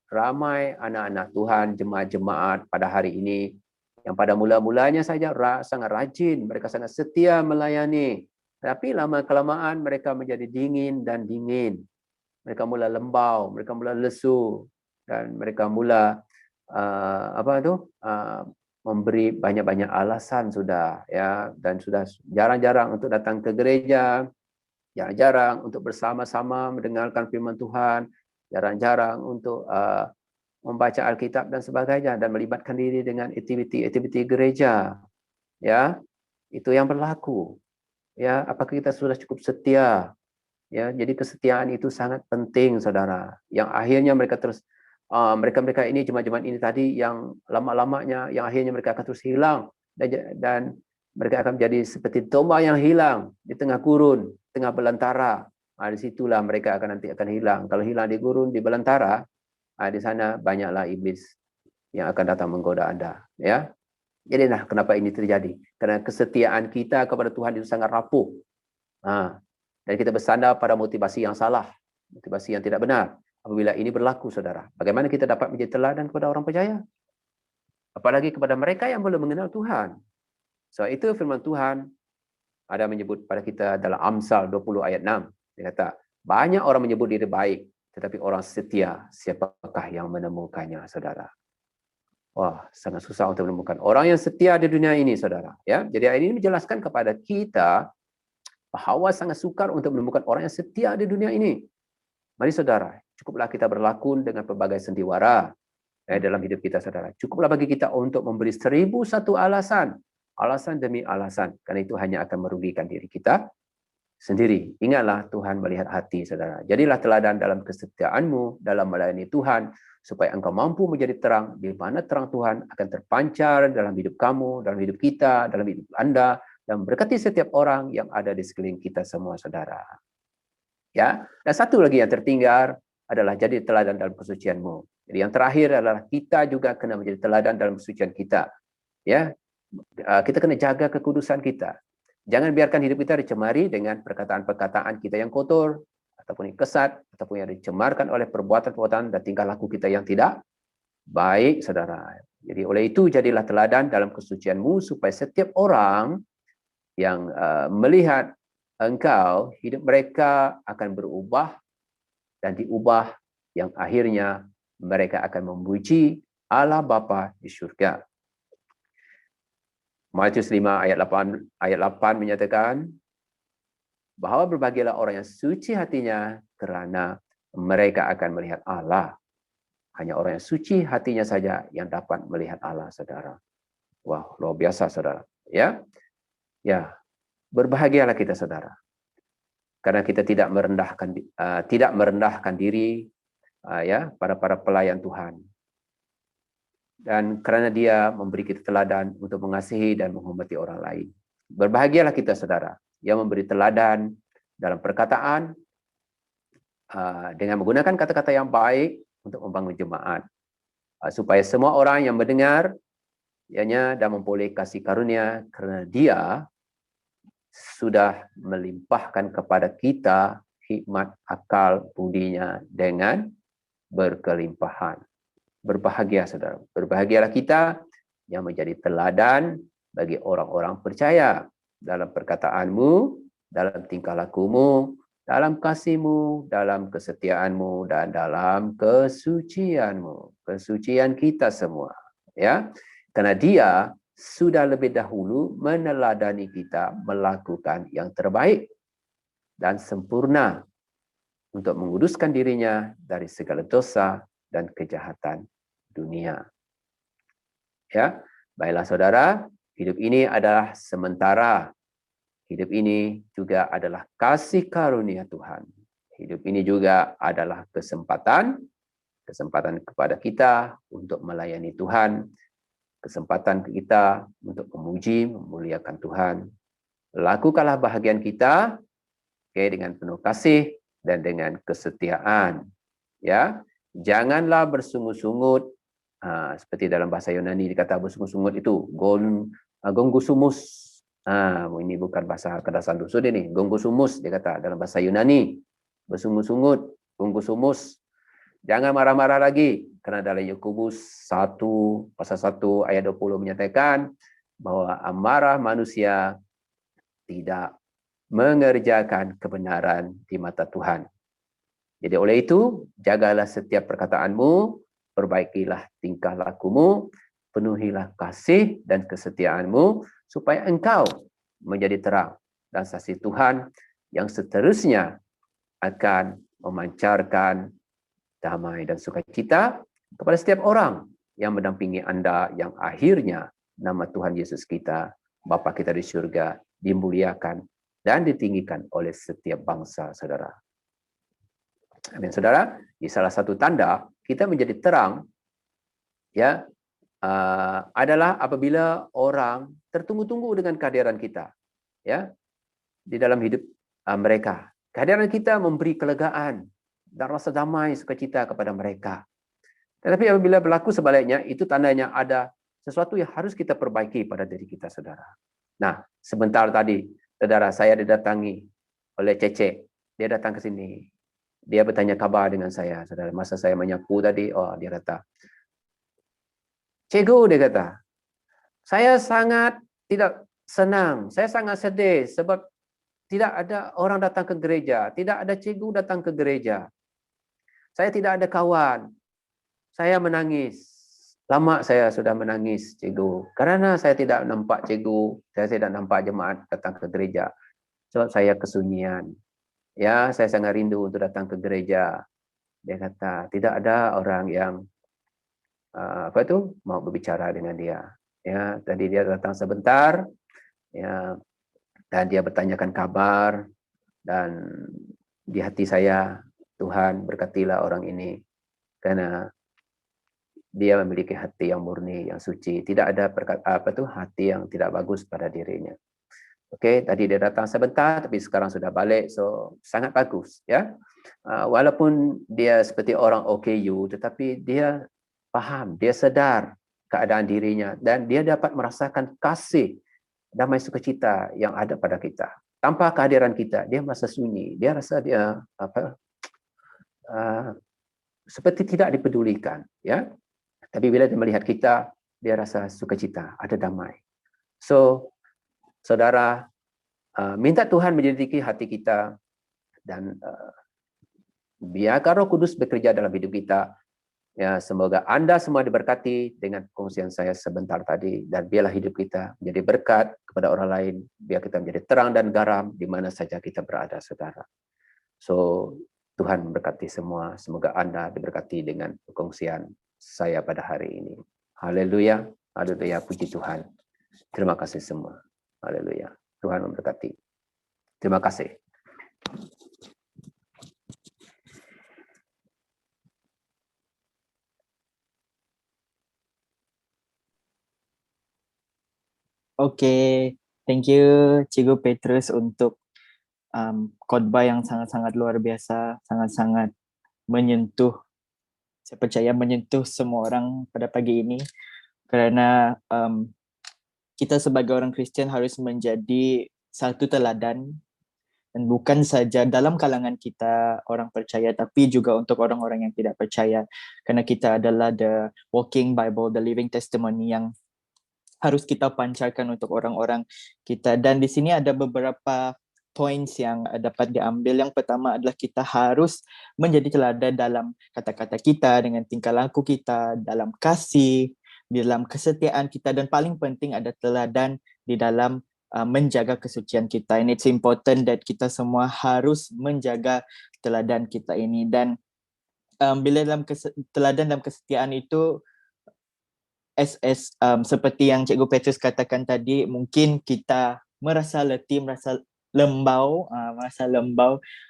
ramai anak-anak Tuhan, jemaat-jemaat pada hari ini, yang pada mula-mulanya saja sangat rajin, mereka sangat setia melayani. Tapi lama-kelamaan mereka menjadi dingin dan dingin. Mereka mula lembau, mereka mula lesu, dan mereka mula memberi banyak-banyak alasan sudah, ya, dan sudah jarang-jarang untuk datang ke gereja. Jarang-jarang untuk bersama-sama mendengarkan firman Tuhan, jarang-jarang untuk membaca Alkitab dan sebagainya, dan melibatkan diri dengan aktiviti gereja. Ya, itu yang berlaku. Ya, apakah kita sudah cukup setia? Ya, jadi kesetiaan itu sangat penting, saudara. Yang akhirnya mereka terus mereka-mereka ini jemaat-jemaat ini tadi yang lama-lamanya, yang akhirnya mereka akan terus hilang dan mereka akan menjadi seperti domba yang hilang di tengah gurun, tengah belantara. Di situlah mereka nanti akan hilang. Kalau hilang di gurun, di belantara, di sana banyaklah iblis yang akan datang menggoda Anda. Ya, jadi kenapa ini terjadi? Karena kesetiaan kita kepada Tuhan itu sangat rapuh. Dan kita bersandar pada motivasi yang salah, motivasi yang tidak benar. Apabila ini berlaku, saudara, bagaimana kita dapat menjadi teladan kepada orang percaya? Apalagi kepada mereka yang belum mengenal Tuhan. So, itu firman Tuhan ada menyebut pada kita dalam Amsal 20 ayat 6. Dia kata, banyak orang menyebut diri baik, tetapi orang setia, siapakah yang menemukannya, saudara? Wah, sangat susah untuk menemukan orang yang setia di dunia ini, saudara. Ya, jadi ayat ini menjelaskan kepada kita bahwa sangat sukar untuk menemukan orang yang setia di dunia ini. Mari, saudara, cukuplah kita berlakon dengan pelbagai sendiwara dalam hidup kita, saudara. Cukuplah bagi kita untuk memberi 1001 alasan. Alasan demi alasan, karena itu hanya akan merugikan diri kita sendiri. Ingatlah, Tuhan melihat hati, saudara. Jadilah teladan dalam kesetiaanmu, dalam melayani Tuhan, supaya engkau mampu menjadi terang, di mana terang Tuhan akan terpancar dalam hidup kamu, dalam hidup kita, dalam hidup Anda, dan berkati setiap orang yang ada di sekeliling kita semua, saudara. Ya, dan satu lagi yang tertinggal adalah jadi teladan dalam kesucianmu. Jadi yang terakhir adalah kita juga kena menjadi teladan dalam kesucian kita. Ya, kita kena jaga kekudusan kita. Jangan biarkan hidup kita dicemari dengan perkataan-perkataan kita yang kotor, ataupun yang kesat, ataupun yang dicemarkan oleh perbuatan-perbuatan dan tingkah laku kita yang tidak baik, saudara. Jadi oleh itu, jadilah teladan dalam kesucianmu, supaya setiap orang yang melihat engkau, hidup mereka akan berubah dan diubah, yang akhirnya mereka akan memuji Allah Bapa di surga. Matius 5 ayat 8 menyatakan bahwa berbahagialah orang yang suci hatinya, kerana mereka akan melihat Allah. Hanya orang yang suci hatinya saja yang dapat melihat Allah, saudara. Wah, luar biasa, saudara. Ya, berbahagialah kita, saudara, karena kita tidak merendahkan diri, para pelayan Tuhan. Dan karena dia memberi kita teladan untuk mengasihi dan menghormati orang lain. Berbahagialah kita, saudara, yang memberi teladan dalam perkataan, dengan menggunakan kata-kata yang baik untuk membangun jemaat, supaya semua orang yang mendengar dan memperoleh kasih karunia, karena dia sudah melimpahkan kepada kita hikmat, akal, budinya dengan berkelimpahan. Berbahagia, saudara. Berbahagialah kita yang menjadi teladan bagi orang-orang percaya dalam perkataanmu, dalam tingkah lakumu, dalam kasih-Mu, dalam kesetiaan-Mu, dan dalam kesucian-Mu. Kesucian kita semua. Ya, karena Dia sudah lebih dahulu meneladani kita melakukan yang terbaik dan sempurna untuk menguduskan dirinya dari segala dosa dan kejahatan dunia. Ya, baiklah saudara, hidup ini adalah sementara. Hidup ini juga adalah kasih karunia Tuhan. Hidup ini juga adalah kesempatan kepada kita untuk melayani Tuhan, kesempatan kita untuk memuji, memuliakan Tuhan. Lakukanlah bahagian kita dengan penuh kasih dan dengan kesetiaan. Ya, janganlah bersungut-sungut. Seperti dalam bahasa Yunani dikata bersungut-sungut itu gongusumus. Ini bukan bahasa Kedasan Dusun ini. Gongusumus dia kata dalam bahasa Yunani. Bersungut-sungut, gongusumus. Jangan marah-marah lagi. Karena dalam Yakobus 1 pasal 1 ayat 20 menyatakan bahwa amarah manusia tidak mengerjakan kebenaran di mata Tuhan. Jadi oleh itu, jagalah setiap perkataanmu, perbaikilah tingkah lakumu, penuhilah kasih dan kesetiaanmu, supaya engkau menjadi terang dan saksi Tuhan yang seterusnya akan memancarkan damai dan sukacita kepada setiap orang yang mendampingi Anda, yang akhirnya nama Tuhan Yesus kita, Bapa kita di surga, dimuliakan dan ditinggikan oleh setiap bangsa, saudara. Amin, saudara. Di salah satu tanda kita menjadi terang, ya, adalah apabila orang tertunggu-tunggu dengan kehadiran kita, ya, di dalam hidup mereka. Kehadiran kita memberi kelegaan dan rasa damai sukacita kepada mereka. Tetapi apabila berlaku sebaliknya, itu tandanya ada sesuatu yang harus kita perbaiki pada diri kita, saudara. Nah, sebentar tadi, saudara, saya didatangi oleh Cece. Dia datang ke sini. Dia bertanya kabar dengan saya, saudara. Masa saya menyapu tadi, dia kata, Cikgu, dia kata, saya sangat tidak senang, saya sangat sedih sebab tidak ada orang datang ke gereja, tidak ada cikgu datang ke gereja. Saya tidak ada kawan, saya menangis. Lama saya sudah menangis, cikgu, karena saya tidak nampak cikgu, saya tidak nampak jemaat datang ke gereja. Sebab saya kesunyian. Ya, saya sangat rindu untuk datang ke gereja. Dia kata, tidak ada orang yang mau berbicara dengan dia. Ya, tadi dia datang sebentar, ya, dan dia bertanyakan kabar, dan di hati saya, Tuhan berkatilah orang ini, karena dia memiliki hati yang murni, yang suci, tidak ada hati yang tidak bagus pada dirinya. Oke, tadi dia datang sebentar, tapi sekarang sudah balik, so sangat bagus, ya. Walaupun dia seperti orang OKU, tetapi dia paham, dia sedar keadaan dirinya dan dia dapat merasakan kasih, damai sukacita yang ada pada kita. Tanpa kehadiran kita, dia merasa sunyi, dia rasa dia seperti tidak dipedulikan, ya. Tapi bila dia melihat kita, dia rasa sukacita, ada damai. So, saudara, minta Tuhan menyelidiki hati kita dan biarkan Roh Kudus bekerja dalam hidup kita. Ya, semoga Anda semua diberkati dengan kongsian saya sebentar tadi, dan biarlah hidup kita menjadi berkat kepada orang lain, biar kita menjadi terang dan garam di mana saja kita berada, saudara. So, Tuhan memberkati semua. Semoga Anda diberkati dengan kongsian saya pada hari ini. Haleluya, haleluya, puji Tuhan. Terima kasih semua. Haleluya. Tuhan memberkati. Terima kasih. Oke, thank you Cikgu Petrus untuk khotbah yang sangat-sangat luar biasa, sangat-sangat menyentuh. Saya percaya menyentuh semua orang pada pagi ini, karena kita sebagai orang Kristen harus menjadi satu teladan, dan bukan saja dalam kalangan kita orang percaya, tapi juga untuk orang-orang yang tidak percaya, karena kita adalah the walking Bible, the living testimony yang harus kita pancarkan untuk orang-orang kita. Dan di sini ada beberapa points yang dapat diambil. Yang pertama adalah kita harus menjadi teladan dalam kata-kata kita, dengan tingkah laku kita, dalam kasih, di dalam kesetiaan kita, dan paling penting ada teladan di dalam menjaga kesucian kita. And it's important that kita semua harus menjaga teladan kita ini. Dan bila dalam teladan dalam kesetiaan itu, seperti yang Cikgu Petrus katakan tadi, mungkin kita merasa letih, merasa lembau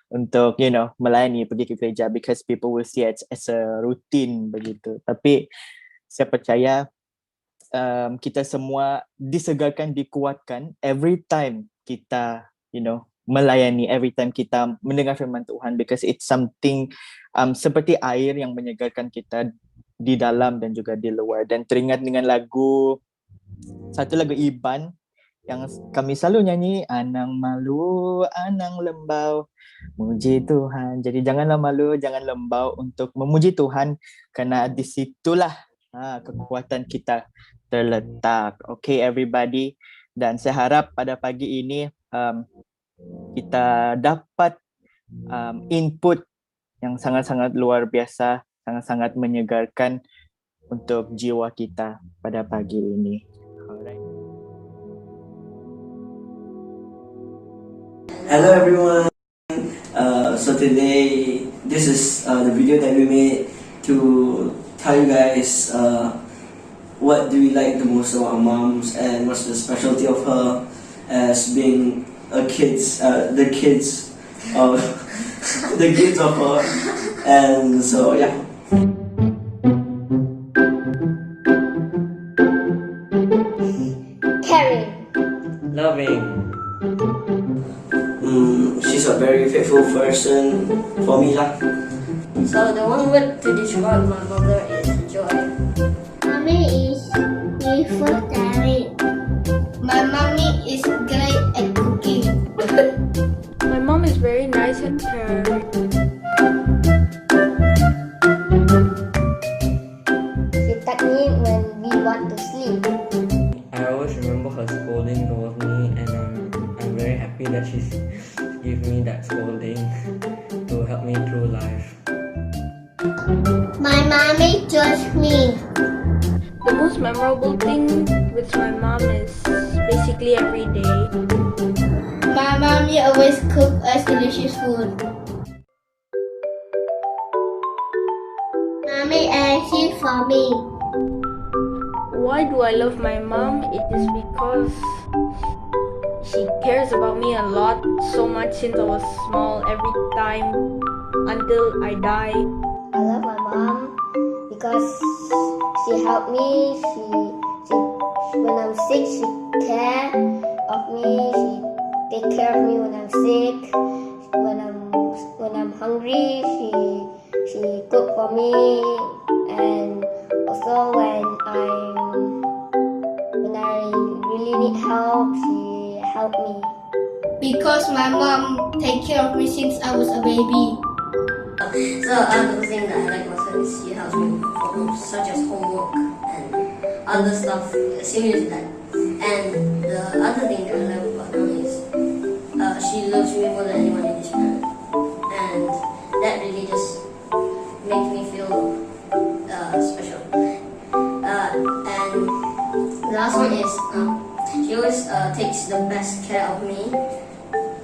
untuk melayani, pergi ke gereja, because people will see it as a routine begitu. Tapi saya percaya kita semua disegarkan, dikuatkan every time kita melayani, every time kita mendengar firman Tuhan, because it's something seperti air yang menyegarkan kita di dalam dan juga di luar. Dan teringat dengan satu lagu Iban yang kami selalu nyanyi, anang malu, anang lembau, muji Tuhan. Jadi janganlah malu, jangan lembau untuk memuji Tuhan, karena disitulah kekuatan kita terletak. Okay, everybody. Dan saya harap pada pagi ini kita dapat input yang sangat-sangat luar biasa, sangat-sangat menyegarkan untuk jiwa kita pada pagi ini. Alright. Hello everyone. So today, this is the video that we made to tell you guys what do we like the most about our moms and what's the specialty of her as being the kids of her. And so yeah. Caring. Loving. She's a very faithful person for me lah. So the one word to describe my mother is joy. Mommy is beautiful, caring. My mommy is great at cooking. My mom is very nice and caring. She tuck me when we want to sleep. I always remember her scolding towards me, and I'm very happy that she's give me that scolding to help me through life. My mommy trusts me. The most memorable thing with my mom is basically every day. My mommy always cook us delicious food. Mommy answers for me. Why do I love my mom? It is because she cares about me a lot, so much since I was small, every time until I die. I love my mom because she helped me. She when I'm sick, she care of me. She take care of me when I'm sick. When I'm hungry, she cook for me. And also when I really need help, she help me. Because my mom take care of me since I was a baby. So other thing that I like about her is she helps me with such as homework and other stuff similar to that. And the other thing that I like about her is she loves me more than anyone in this planet. And that really just makes me feel special. And the last one is she always takes the best care of me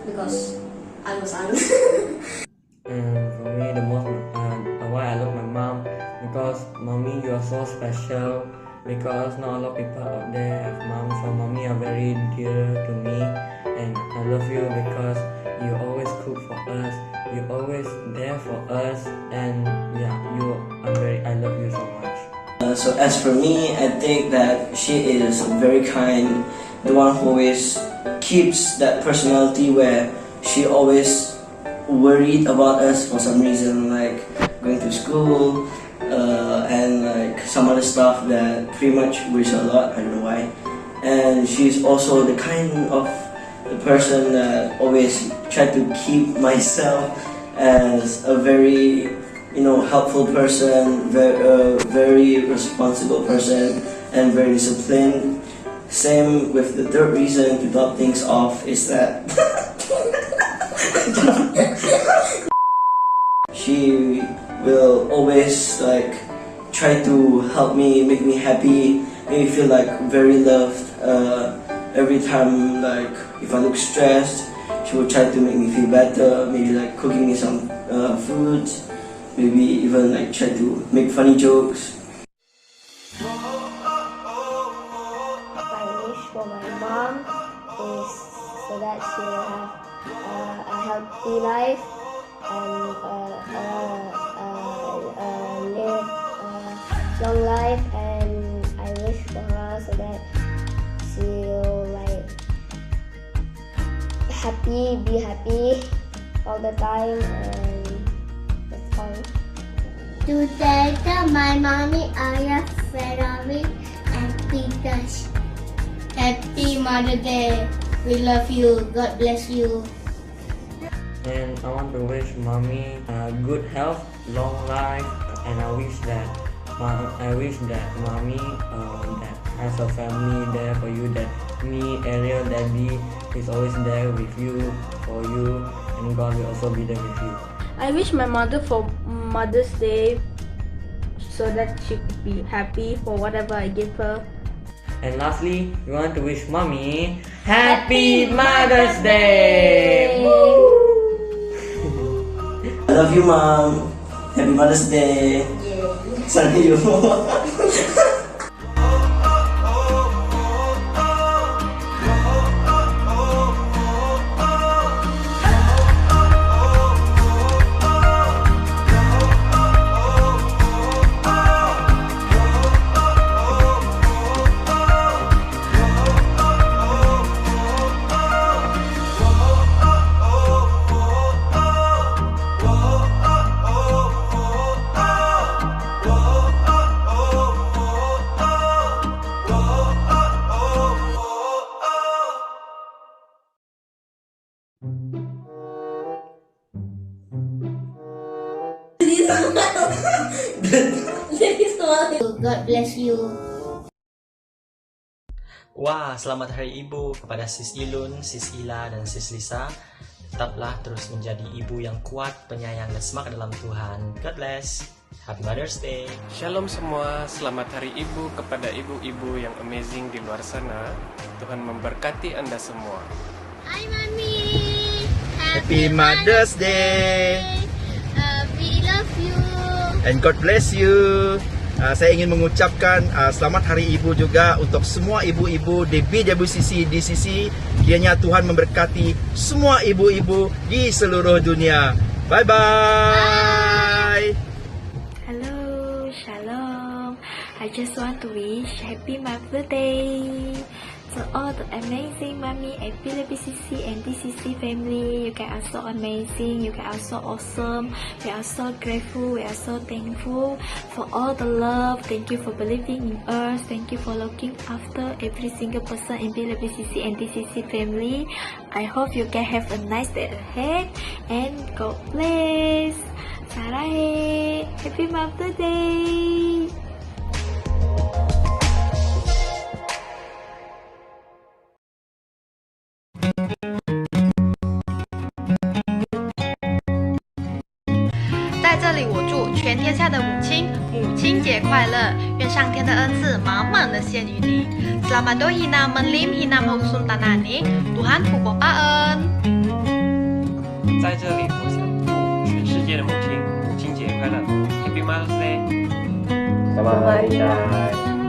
because I'm a son. And for me, the most why I love my mom, because mommy, you are so special. Because not a lot of people out there have moms, so mommy are very dear to me, and I love you because you always cook for us. You always there for us, and yeah, I love you so much. So as for me, I think that she is very kind, the one who always keeps that personality where she always worried about us for some reason, like going to school and like some other stuff that pretty much worries a lot. I don't know why. And she's also the kind of the person that always try to keep myself as a very helpful person, very responsible person, and very disciplined. Same with the third reason to top things off is that will always like try to help me, make me happy, make me feel like very loved. Every time, like if I look stressed, she will try to make me feel better. Maybe like cooking me some food, maybe even like try to make funny jokes. My wish for my mom is so that she will have a healthy life and live a long life, and I wish for her so that she'll like be happy all the time, and that's all. Today, my mommy, Aya, Ferrari, and Peters. Happy Mother's Day. We love you. God bless you. And I want to wish mommy good health, long life, and I wish that mommy that has a family there for you, that me, Ariel, Daddy is always there with you, for you, and God will also be there with you. I wish my mother for Mother's Day so that she could be happy for whatever I give her. And lastly, we want to wish mommy Happy Mother's Day! I love you, Mom. Happy Mother's Day. Sorry, you. God bless you. Wah, selamat Hari Ibu kepada Sis Ilun, Sis Ila, dan Sis Lisa. Tetaplah terus menjadi ibu yang kuat, penyayang, dan semangat dalam Tuhan. God bless. Happy Mother's Day. Shalom semua, selamat Hari Ibu kepada ibu-ibu yang amazing di luar sana. Tuhan memberkati Anda semua. Hi Mami. Happy Mother's Day. We love you. And God bless you. Saya ingin mengucapkan selamat Hari Ibu juga untuk semua ibu-ibu di BWCC DCC. Kiranya Tuhan memberkati semua ibu-ibu di seluruh dunia. Bye-bye. Hello, Shalom. I just want to wish Happy Mother's Day to all the amazing mommy at BWCC and DCC family. You guys are so amazing, you guys are so awesome. We are so grateful, we are so thankful for all the love. Thank you for believing in us. Thank you for looking after every single person in BWCC and DCC family. I hope you can have a nice day ahead, and God bless. Sarahe, Happy Mother's Day.全天下的母亲，母亲节快乐！愿上天的恩赐满满的献于你。Selamat Dohina Menlim Hina Mausuntanani Tuhan Pukopaen。在这里，我想祝全世界的母亲母亲节快乐 ，Happy Mother's Day。Selamat Hari Indah.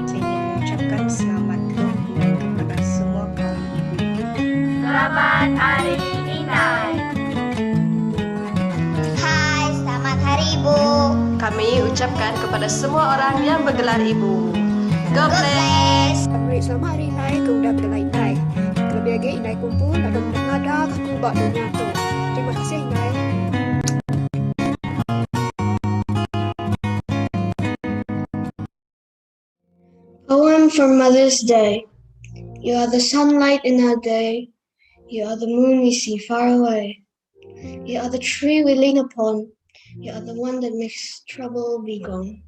Saya ingin mengucapkan selamat Hari Ibu kepada semua kaum ibu. Selamat Hari Indah. Hai, selamat Hari Ibu. Kami ucapkan kepada semua orang yang bergelar ibu. God bless. Selamat Hari Indah ke udah berlain-lain. Terlebih lagi Indah kumpul dan mengadak aku buat dunia tu. Terima kasih Indah. Poem for Mother's Day. You are the sunlight in our day. You are the moon we see far away. You are the tree we lean upon. You are the one that makes trouble be gone.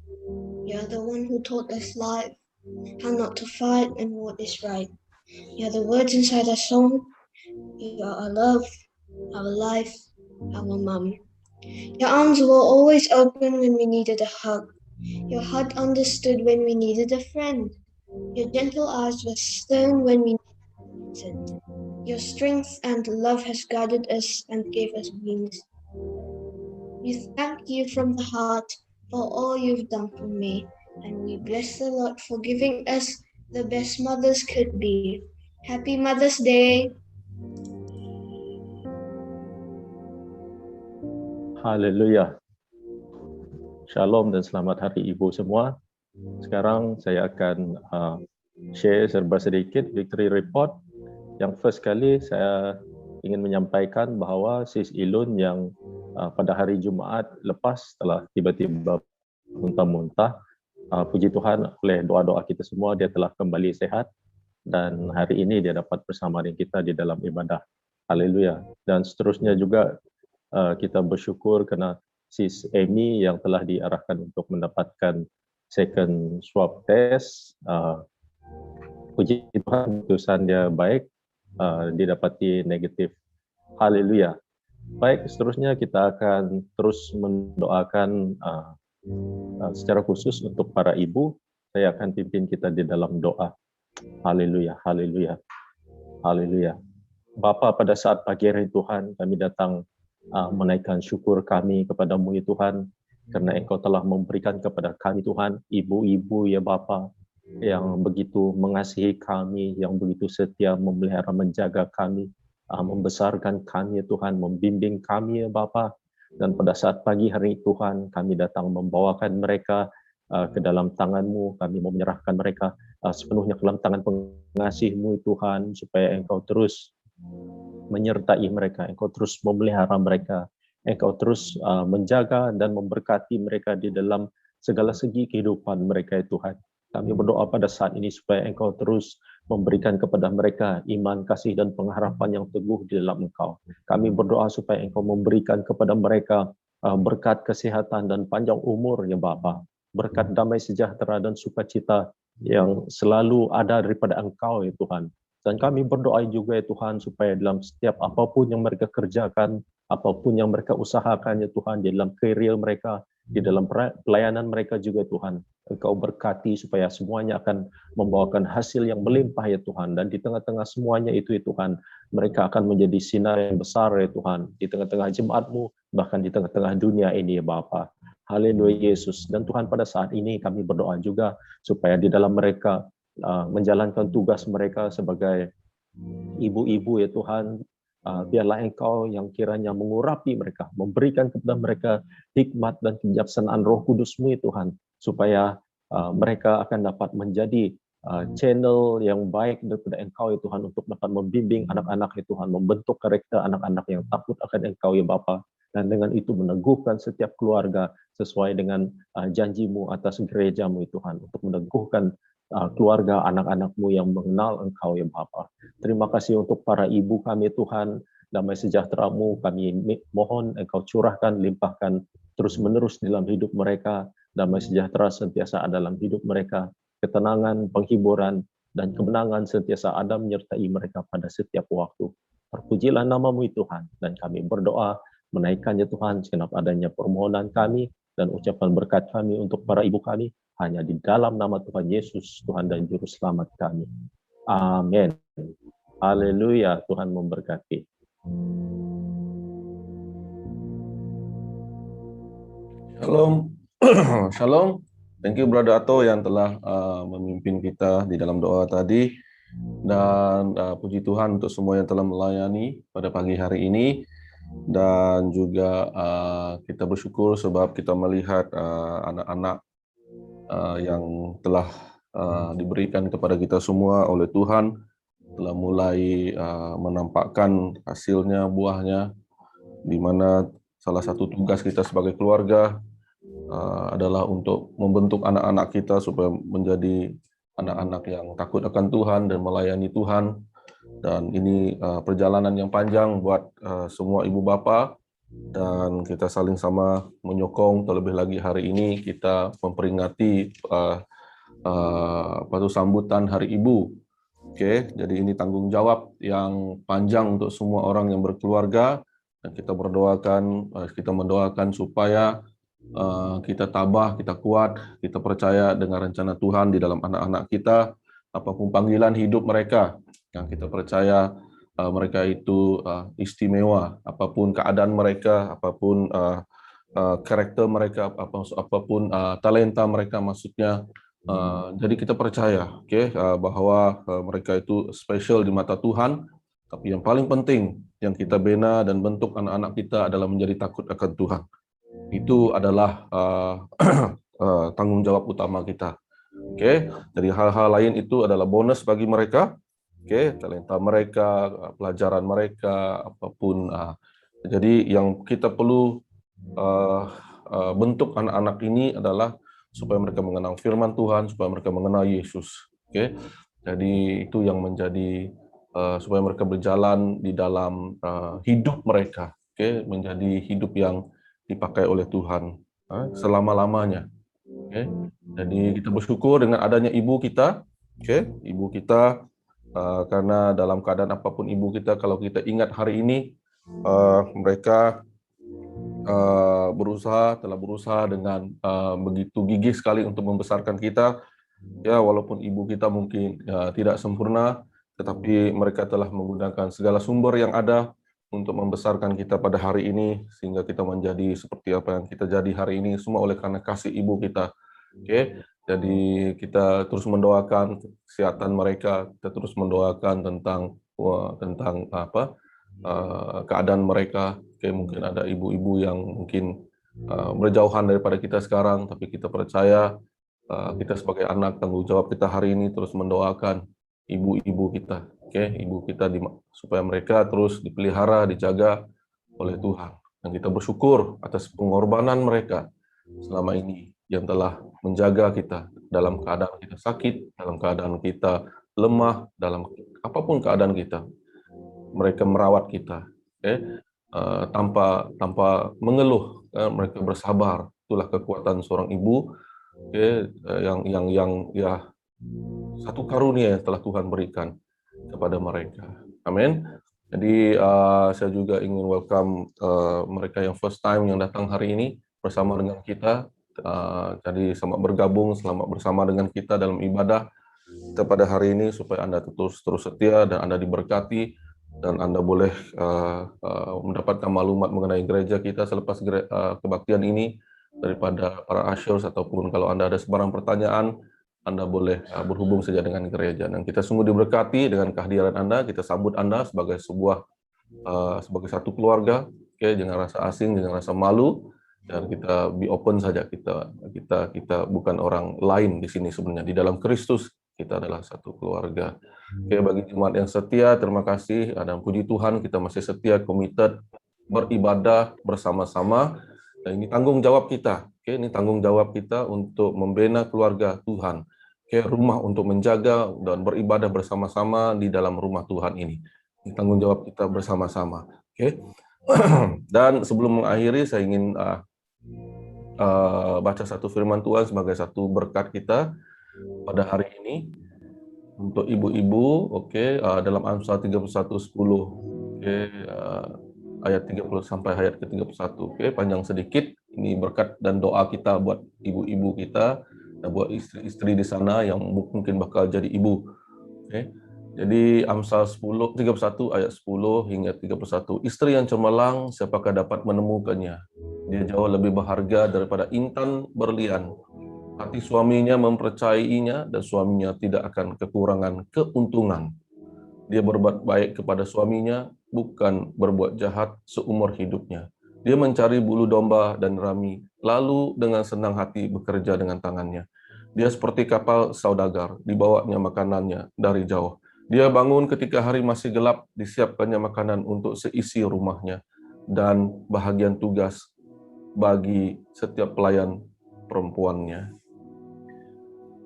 You are the one who taught us life, how not to fight and what is right. You are the words inside our song. You are our love, our life, our mom. Your arms were always open when we needed a hug. Your heart understood when we needed a friend. Your gentle eyes were stern when we needed it. Your strength and love has guided us and gave us wings. We thank you from the heart for all you've done for me, and we bless the Lord for giving us the best mothers could be. Happy Mother's Day! Haleluya. Shalom dan selamat hari Ibu semua. Sekarang saya akan share serba sedikit victory report. Yang first kali saya ingin menyampaikan bahawa Sis Ilun yang pada hari Jumaat lepas telah tiba-tiba muntah-muntah, puji Tuhan oleh doa-doa kita semua dia telah kembali sehat dan hari ini dia dapat bersama dengan kita di dalam ibadah. Haleluya. Dan seterusnya juga kita bersyukur kerana Sis Amy yang telah diarahkan untuk mendapatkan second swab test. Puji Tuhan, keputusan dia baik, didapati negatif. Haleluya. Baik, seterusnya kita akan terus mendoakan secara khusus untuk para ibu. Saya akan pimpin kita di dalam doa. Haleluya, haleluya, haleluya. Bapa, pada saat pagi hari Tuhan, kami datang menaikkan syukur kami kepadamu ya Tuhan, kerana Engkau telah memberikan kepada kami Tuhan, ibu-ibu ya Bapa, yang begitu mengasihi kami, yang begitu setia memelihara menjaga kami, membesarkan kami ya Tuhan, membimbing kami ya Bapa. Dan pada saat pagi hari Tuhan, kami datang membawakan mereka ke dalam tangan-Mu, kami mau menyerahkan mereka sepenuhnya ke dalam tangan pengasih-Mu Tuhan, supaya Engkau terus menyertai mereka, Engkau terus memelihara mereka, Engkau terus menjaga dan memberkati mereka di dalam segala segi kehidupan mereka ya Tuhan. Kami berdoa pada saat ini supaya Engkau terus memberikan kepada mereka iman, kasih dan pengharapan yang teguh di dalam Engkau. Kami berdoa supaya Engkau memberikan kepada mereka berkat kesehatan dan panjang umur ya Bapa, berkat damai sejahtera dan sukacita yang selalu ada daripada Engkau ya Tuhan. Dan kami berdoa juga ya Tuhan supaya dalam setiap apapun yang mereka kerjakan, apapun yang mereka usahakan ya Tuhan, di dalam career mereka, di dalam pelayanan mereka juga Tuhan, Engkau berkati supaya semuanya akan membawakan hasil yang melimpah ya Tuhan. Dan di tengah-tengah semuanya itu ya Tuhan, mereka akan menjadi sinar yang besar ya Tuhan, di tengah-tengah jemaat-Mu, bahkan di tengah-tengah dunia ini ya Bapa. Haleluya Yesus. Dan Tuhan, pada saat ini kami berdoa juga supaya di dalam mereka menjalankan tugas mereka sebagai ibu-ibu ya Tuhan, biarlah Engkau yang kiranya mengurapi mereka, memberikan kepada mereka hikmat dan kebijaksanaan Roh Kudus-Mu ya Tuhan, supaya mereka akan dapat menjadi channel yang baik daripada Engkau ya Tuhan, untuk dapat membimbing anak-anak ya Tuhan, membentuk karakter anak-anak yang takut akan Engkau ya Bapa, dan dengan itu meneguhkan setiap keluarga sesuai dengan janji-Mu atas gereja-Mu ya Tuhan, untuk meneguhkan keluarga anak-anak-Mu yang mengenal Engkau ya Bapa. Terima kasih untuk para ibu kami Tuhan, damai sejahtera-Mu kami mohon Engkau curahkan, limpahkan terus-menerus dalam hidup mereka, damai sejahtera sentiasa ada dalam hidup mereka, ketenangan, penghiburan, dan kemenangan sentiasa ada menyertai mereka pada setiap waktu. Terpujilah nama-Mu Tuhan, dan kami berdoa menaikkannya Tuhan segenap adanya permohonan kami dan ucapan berkat kami untuk para ibu kami, hanya di dalam nama Tuhan Yesus, Tuhan dan Juru Selamat kami. Amin. Haleluya, Tuhan memberkati. Shalom. Shalom. Thank you Brother Ato yang telah memimpin kita di dalam doa tadi. Dan puji Tuhan untuk semua yang telah melayani pada pagi hari ini. Dan juga kita bersyukur sebab kita melihat anak-anak yang telah diberikan kepada kita semua oleh Tuhan telah mulai menampakkan hasilnya, buahnya, di mana salah satu tugas kita sebagai keluarga adalah untuk membentuk anak-anak kita supaya menjadi anak-anak yang takut akan Tuhan dan melayani Tuhan. Dan ini perjalanan yang panjang buat semua ibu bapa, dan kita saling sama menyokong. Terlebih lagi hari ini kita memperingati sambutan Hari Ibu. Oke, jadi ini tanggung jawab yang panjang untuk semua orang yang berkeluarga, Dan kita mendoakan supaya kita tabah, kita kuat, kita percaya dengan rencana Tuhan di dalam anak-anak kita, apapun panggilan hidup mereka, yang kita percaya mereka itu istimewa, apapun keadaan mereka, apapun karakter mereka, apapun talenta mereka, maksudnya. Jadi kita percaya, bahwa mereka itu spesial di mata Tuhan. Tapi yang paling penting yang kita bina dan bentuk anak-anak kita adalah menjadi takut akan Tuhan. Itu adalah tanggung jawab utama kita. Jadi hal-hal lain itu adalah bonus bagi mereka. Talenta mereka, pelajaran mereka, apapun. Jadi yang kita perlu bentuk anak-anak ini adalah supaya mereka mengenal firman Tuhan, supaya mereka mengenal Yesus. Jadi itu yang menjadi supaya mereka berjalan di dalam hidup mereka, menjadi hidup yang dipakai oleh Tuhan selama-lamanya. Jadi kita bersyukur dengan adanya ibu kita, ibu kita, karena dalam keadaan apapun ibu kita, kalau kita ingat hari ini, mereka telah berusaha dengan begitu gigih sekali untuk membesarkan kita. Ya, walaupun ibu kita mungkin tidak sempurna, tetapi mereka telah menggunakan segala sumber yang ada untuk membesarkan kita pada hari ini, sehingga kita menjadi seperti apa yang kita jadi hari ini, semua oleh karena kasih ibu kita. Jadi kita terus mendoakan kesehatan mereka, kita terus mendoakan tentang keadaan mereka. Mungkin ada ibu-ibu yang mungkin berjauhan daripada kita sekarang, tapi kita percaya kita sebagai anak, tanggung jawab kita hari ini terus mendoakan ibu-ibu kita, ibu kita supaya mereka terus dipelihara, dijaga oleh Tuhan. Dan kita bersyukur atas pengorbanan mereka selama ini yang telah menjaga kita dalam keadaan kita sakit, dalam keadaan kita lemah, dalam apapun keadaan kita. Mereka merawat kita, tanpa mengeluh, mereka bersabar. Itulah kekuatan seorang ibu, yang satu karunia yang telah Tuhan berikan kepada mereka. Amin. Jadi saya juga ingin welcome mereka yang first time yang datang hari ini bersama dengan kita. Jadi selamat bergabung, selamat bersama dengan kita dalam ibadah kita pada hari ini, supaya Anda terus setia dan Anda diberkati, dan Anda boleh mendapatkan maklumat mengenai gereja kita selepas kebaktian ini daripada para ushers, ataupun kalau Anda ada sebarang pertanyaan, Anda boleh berhubung saja dengan gereja. Dan kita sungguh diberkati dengan kehadiran Anda. Kita sambut Anda sebagai sebagai satu keluarga. Jangan rasa asing, jangan rasa malu, dan kita be open saja. Kita bukan orang lain di sini sebenarnya. Di dalam Kristus kita adalah satu keluarga. Bagi jemaat yang setia, terima kasih, dan puji Tuhan kita masih setia, committed, beribadah bersama-sama. Dan ini tanggung jawab kita. Ini tanggung jawab kita untuk membina keluarga Tuhan. Rumah untuk menjaga dan beribadah bersama-sama di dalam rumah Tuhan ini. Ini tanggung jawab kita bersama-sama. Dan sebelum mengakhiri, saya ingin baca satu firman Tuhan sebagai satu berkat kita pada hari ini untuk ibu-ibu. Dalam Amsal 31:10, ayat 30 sampai ayat ke-31. Panjang sedikit. Ini berkat dan doa kita buat ibu-ibu kita dan buat istri-istri di sana yang mungkin bakal jadi ibu. Jadi Amsal 31 ayat 10 hingga 31. Istri yang cemerlang, siapakah dapat menemukannya? Dia jauh lebih berharga daripada intan berlian. Hati suaminya mempercayainya, dan suaminya tidak akan kekurangan keuntungan. Dia berbuat baik kepada suaminya, bukan berbuat jahat seumur hidupnya. Dia mencari bulu domba dan rami, lalu dengan senang hati bekerja dengan tangannya. Dia seperti kapal saudagar, dibawanya makanannya dari jauh. Dia bangun ketika hari masih gelap, disiapkannya makanan untuk seisi rumahnya, dan bahagian tugas bagi setiap pelayan perempuannya.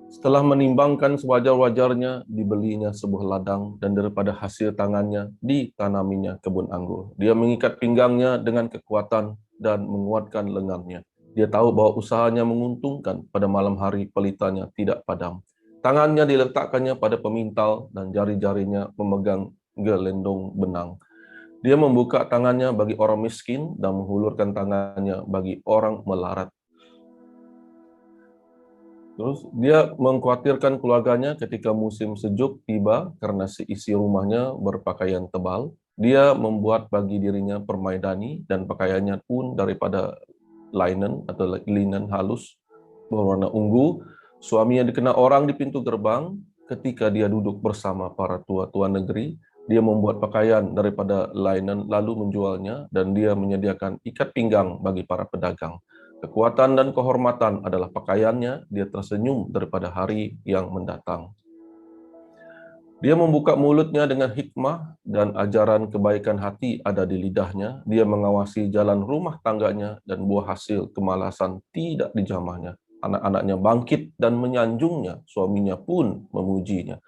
Setelah menimbangkan sewajar-wajarnya, dibelinya sebuah ladang, dan daripada hasil tangannya ditanaminya kebun anggur. Dia mengikat pinggangnya dengan kekuatan dan menguatkan lengannya. Dia tahu bahwa usahanya menguntungkan, pada malam hari pelitanya tidak padam. Tangannya diletakkannya pada pemintal, dan jari-jarinya memegang gelendong benang. Dia membuka tangannya bagi orang miskin dan menghulurkan tangannya bagi orang melarat. Terus dia mengkhawatirkan keluarganya ketika musim sejuk tiba karena isi rumahnya berpakaian tebal. Dia membuat bagi dirinya permaidani dan pakaiannya pun daripada linen atau linen halus berwarna ungu. Suaminya dikenal orang di pintu gerbang ketika dia duduk bersama para tua-tua negeri. Dia membuat pakaian daripada linen lalu menjualnya dan dia menyediakan ikat pinggang bagi para pedagang. Kekuatan dan kehormatan adalah pakaiannya, dia tersenyum daripada hari yang mendatang. Dia membuka mulutnya dengan hikmah dan ajaran kebaikan hati ada di lidahnya. Dia mengawasi jalan rumah tangganya dan buah hasil kemalasan tidak dijamahnya. Anak-anaknya bangkit dan menyanjungnya, suaminya pun memujinya.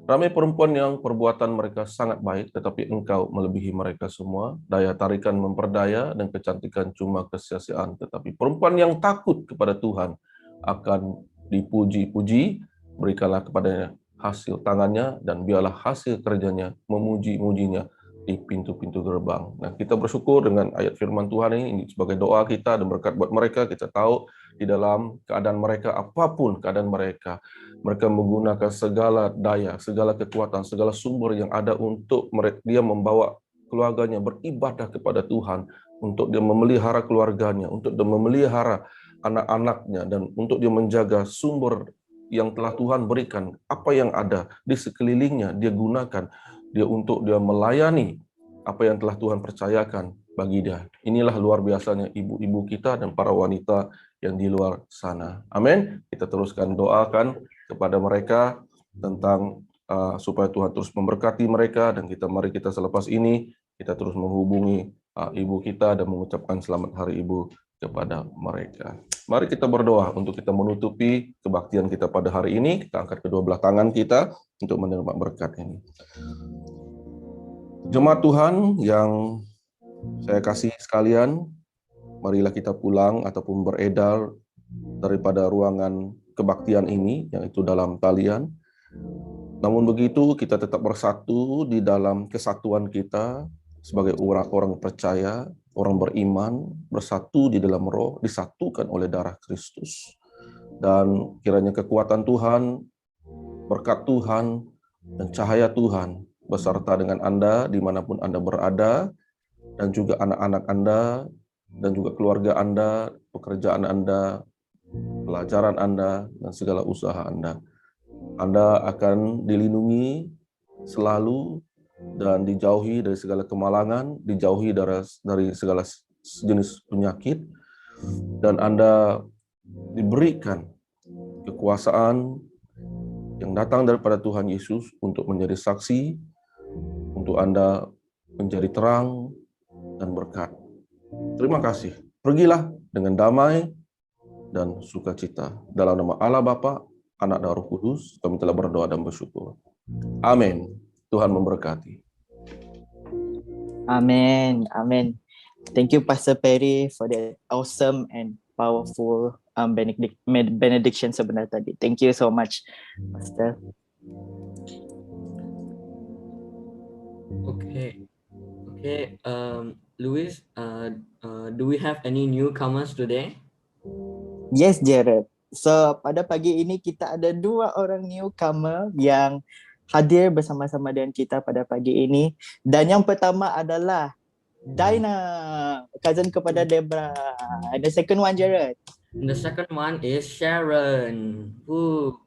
Ramai perempuan yang perbuatan mereka sangat baik, tetapi engkau melebihi mereka semua. Daya tarikan memperdaya dan kecantikan cuma kesia-siaan. Tetapi perempuan yang takut kepada Tuhan akan dipuji-puji. Berikanlah kepadanya hasil tangannya dan biarlah hasil kerjanya memuji-mujinya di pintu-pintu gerbang. Nah, kita bersyukur dengan ayat firman Tuhan ini sebagai doa kita dan berkat buat mereka. Kita tahu di dalam keadaan mereka, apapun keadaan mereka, mereka menggunakan segala daya, segala kekuatan, segala sumber yang ada untuk dia membawa keluarganya beribadah kepada Tuhan, untuk dia memelihara keluarganya, untuk dia memelihara anak-anaknya, dan untuk dia menjaga sumber yang telah Tuhan berikan. Apa yang ada di sekelilingnya, dia gunakan dia untuk dia melayani apa yang telah Tuhan percayakan bagi dia. Inilah luar biasanya ibu-ibu kita dan para wanita yang di luar sana. Amin. Kita teruskan doakan kepada mereka tentang supaya Tuhan terus memberkati mereka, dan mari kita selepas ini kita terus menghubungi ibu kita dan mengucapkan selamat hari ibu kepada mereka. Mari kita berdoa untuk kita menutupi kebaktian kita pada hari ini. Kita angkat kedua belah tangan kita untuk menerima berkat ini. Jemaat Tuhan yang saya kasih sekalian, marilah kita pulang ataupun beredar daripada ruangan kebaktian ini, yaitu dalam talian. Namun begitu, kita tetap bersatu di dalam kesatuan kita sebagai orang-orang percaya, orang beriman, bersatu di dalam roh, disatukan oleh darah Kristus. Dan kiranya kekuatan Tuhan, berkat Tuhan, dan cahaya Tuhan beserta dengan Anda dimanapun Anda berada, dan juga anak-anak Anda, dan juga keluarga Anda, pekerjaan Anda, pelajaran Anda, dan segala usaha Anda. Anda akan dilindungi selalu dan dijauhi dari segala kemalangan, dijauhi dari segala jenis penyakit, dan Anda diberikan kekuasaan yang datang daripada Tuhan Yesus untuk menjadi saksi, untuk Anda menjadi terang dan berkat. Terima kasih. Pergilah dengan damai dan sukacita. Dalam nama Allah Bapa, Anak dan Roh Kudus, kami telah berdoa dan bersyukur. Amin. Tuhan memberkati. Amin. Amin. Thank you, Pastor Perry, for the awesome and powerful benediction sebenarnya tadi. Thank you so much, Pastor. Okay. Louis, do we have any newcomers today? Yes, Jared. So, pada pagi ini kita ada 2 orang newcomer yang hadir bersama-sama dengan kita pada pagi ini. Dan yang pertama adalah Dina, cousin kepada Debra. And the second one, Jared. And the second one is Sharon.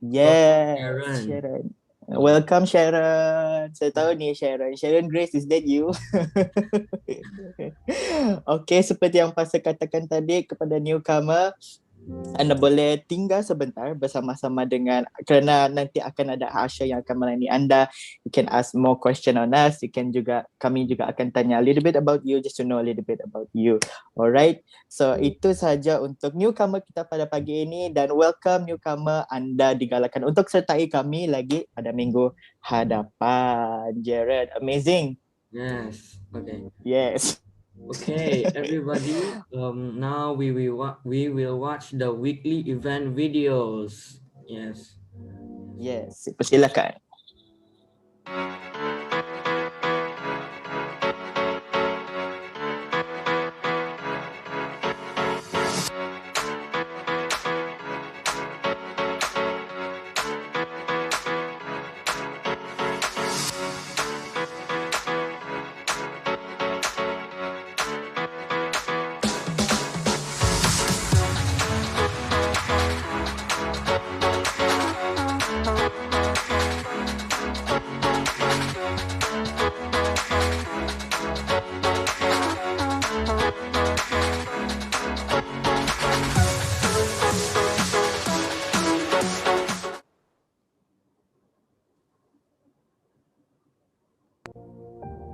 Yes, Sharon. Welcome, Sharon. Saya tahu nih Sharon. Sharon Grace, is that you? Okay, seperti yang Pastor katakan tadi kepada newcomer, Anda boleh tinggal sebentar bersama-sama dengan, kerana nanti akan ada Asha yang akan melayani Anda. You can ask more question on us. Kami juga akan tanya a little bit about you, just to know a little bit about you. Alright, so itu saja untuk newcomer kita pada pagi ini, dan welcome newcomer, Anda digalakkan untuk sertai kami lagi pada minggu hadapan. Jared, amazing. Yes. Okay. Yes. Okay, everybody. Now we will watch the weekly event videos. Yes. Yes. Persilakan.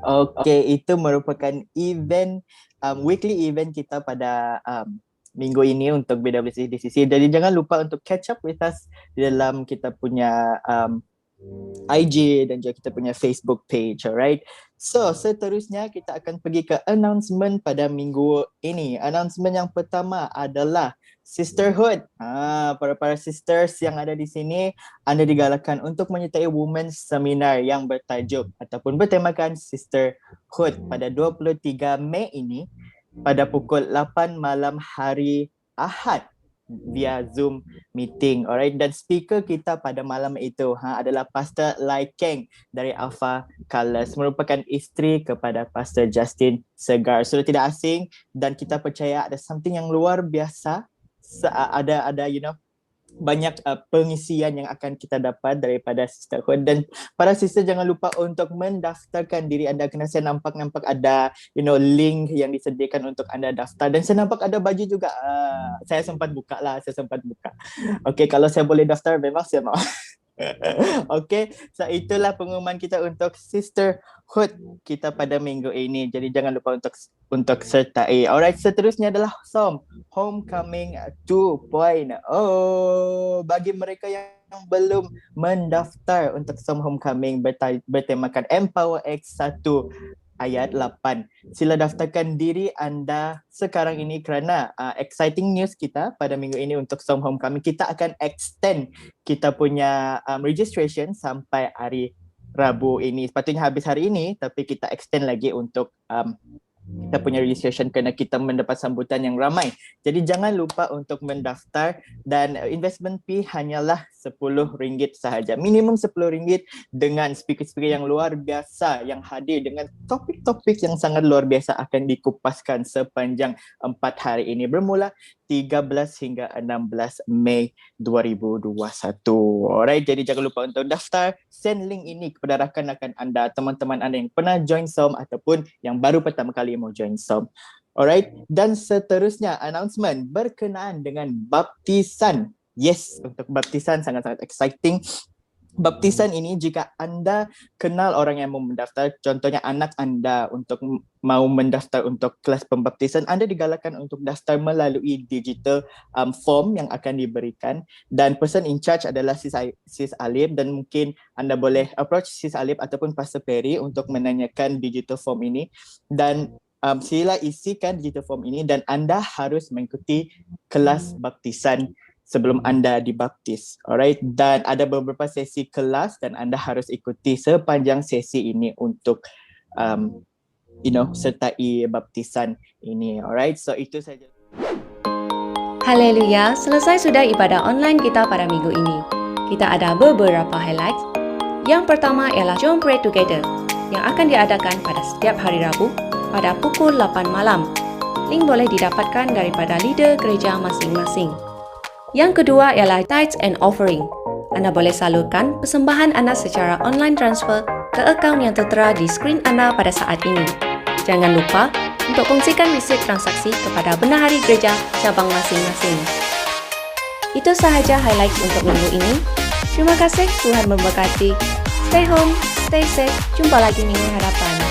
Okay, itu merupakan event weekly event kita pada minggu ini untuk BWC DCC. Jadi jangan lupa untuk catch up with us di dalam kita punya IG dan juga kita punya Facebook page, alright? So, seterusnya kita akan pergi ke announcement pada minggu ini. Announcement yang pertama adalah Sisterhood. Para sisters yang ada di sini, anda digalakkan untuk menyertai Women's Seminar yang bertajuk ataupun bertemakan Sisterhood pada 23 Mei ini pada pukul 8 malam hari Ahad via Zoom meeting, alright. Dan speaker kita pada malam itu adalah Pastor Lai Keng dari Alpha Colors, merupakan isteri kepada Pastor Justin Segar. Sudah tidak asing dan kita percaya ada something yang luar biasa, ada banyak pengisian yang akan kita dapat daripada Sisterhood. Dan para sister jangan lupa untuk mendaftarkan diri anda, kerana saya nampak ada link yang disediakan untuk anda daftar, dan saya nampak ada baju juga. Saya sempat buka. Okay, kalau saya boleh daftar memang saya mau. Okay, so itulah pengumuman kita untuk Sisterhood kita pada minggu ini. Jadi jangan lupa untuk sertai. Alright, seterusnya adalah SOM Homecoming 2.0. Bagi mereka yang belum mendaftar untuk SOM Homecoming bertemakan Empower X 1 ayat 8, sila daftarkan diri anda sekarang ini kerana exciting news kita pada minggu ini untuk SOM Homecoming. Kita akan extend kita punya registration sampai hari Rabu ini. Sepatutnya habis hari ini, tapi kita extend lagi untuk kita punya registration kerana kita mendapat sambutan yang ramai. Jadi jangan lupa untuk mendaftar, dan investment fee hanyalah RM10 sahaja. Minimum RM10 dengan speaker-speaker yang luar biasa yang hadir dengan topik-topik yang sangat luar biasa akan dikupaskan sepanjang 4 hari ini bermula 13 hingga 16 Mei 2021. Alright, jadi jangan lupa untuk daftar. Send link ini kepada rakan-rakan anda, teman-teman anda yang pernah join SOM ataupun yang baru pertama kali mau join SOM. Alright, dan seterusnya announcement berkenaan dengan baptisan. Yes, untuk baptisan sangat-sangat exciting. Baptisan ini, jika anda kenal orang yang mau mendaftar, contohnya anak anda untuk mau mendaftar untuk kelas pembaptisan, anda digalakkan untuk daftar melalui digital form yang akan diberikan, dan person in charge adalah Sis Alip, dan mungkin anda boleh approach Sis Alip ataupun Pastor Perry untuk menanyakan digital form ini. Dan sila isikan digital form ini dan anda harus mengikuti kelas baptisan sebelum anda dibaptis. Alright, dan ada beberapa sesi kelas dan anda harus ikuti sepanjang sesi ini untuk sertai baptisan ini. Alright, so itu saja. Haleluya, selesai sudah ibadah online kita pada minggu ini. Kita ada beberapa highlights. Yang pertama ialah Jom Pray Together yang akan diadakan pada setiap hari Rabu pada pukul 8 malam. Link boleh didapatkan daripada leader gereja masing-masing. Yang kedua ialah Tithes and Offering. Anda boleh salurkan persembahan anda secara online transfer ke akaun yang tertera di skrin anda pada saat ini. Jangan lupa untuk kongsikan resip transaksi kepada bendahari gereja cabang masing-masing. Itu sahaja highlights untuk minggu ini. Terima kasih, Tuhan memberkati. Stay home, stay safe. Jumpa lagi minggu hadapan.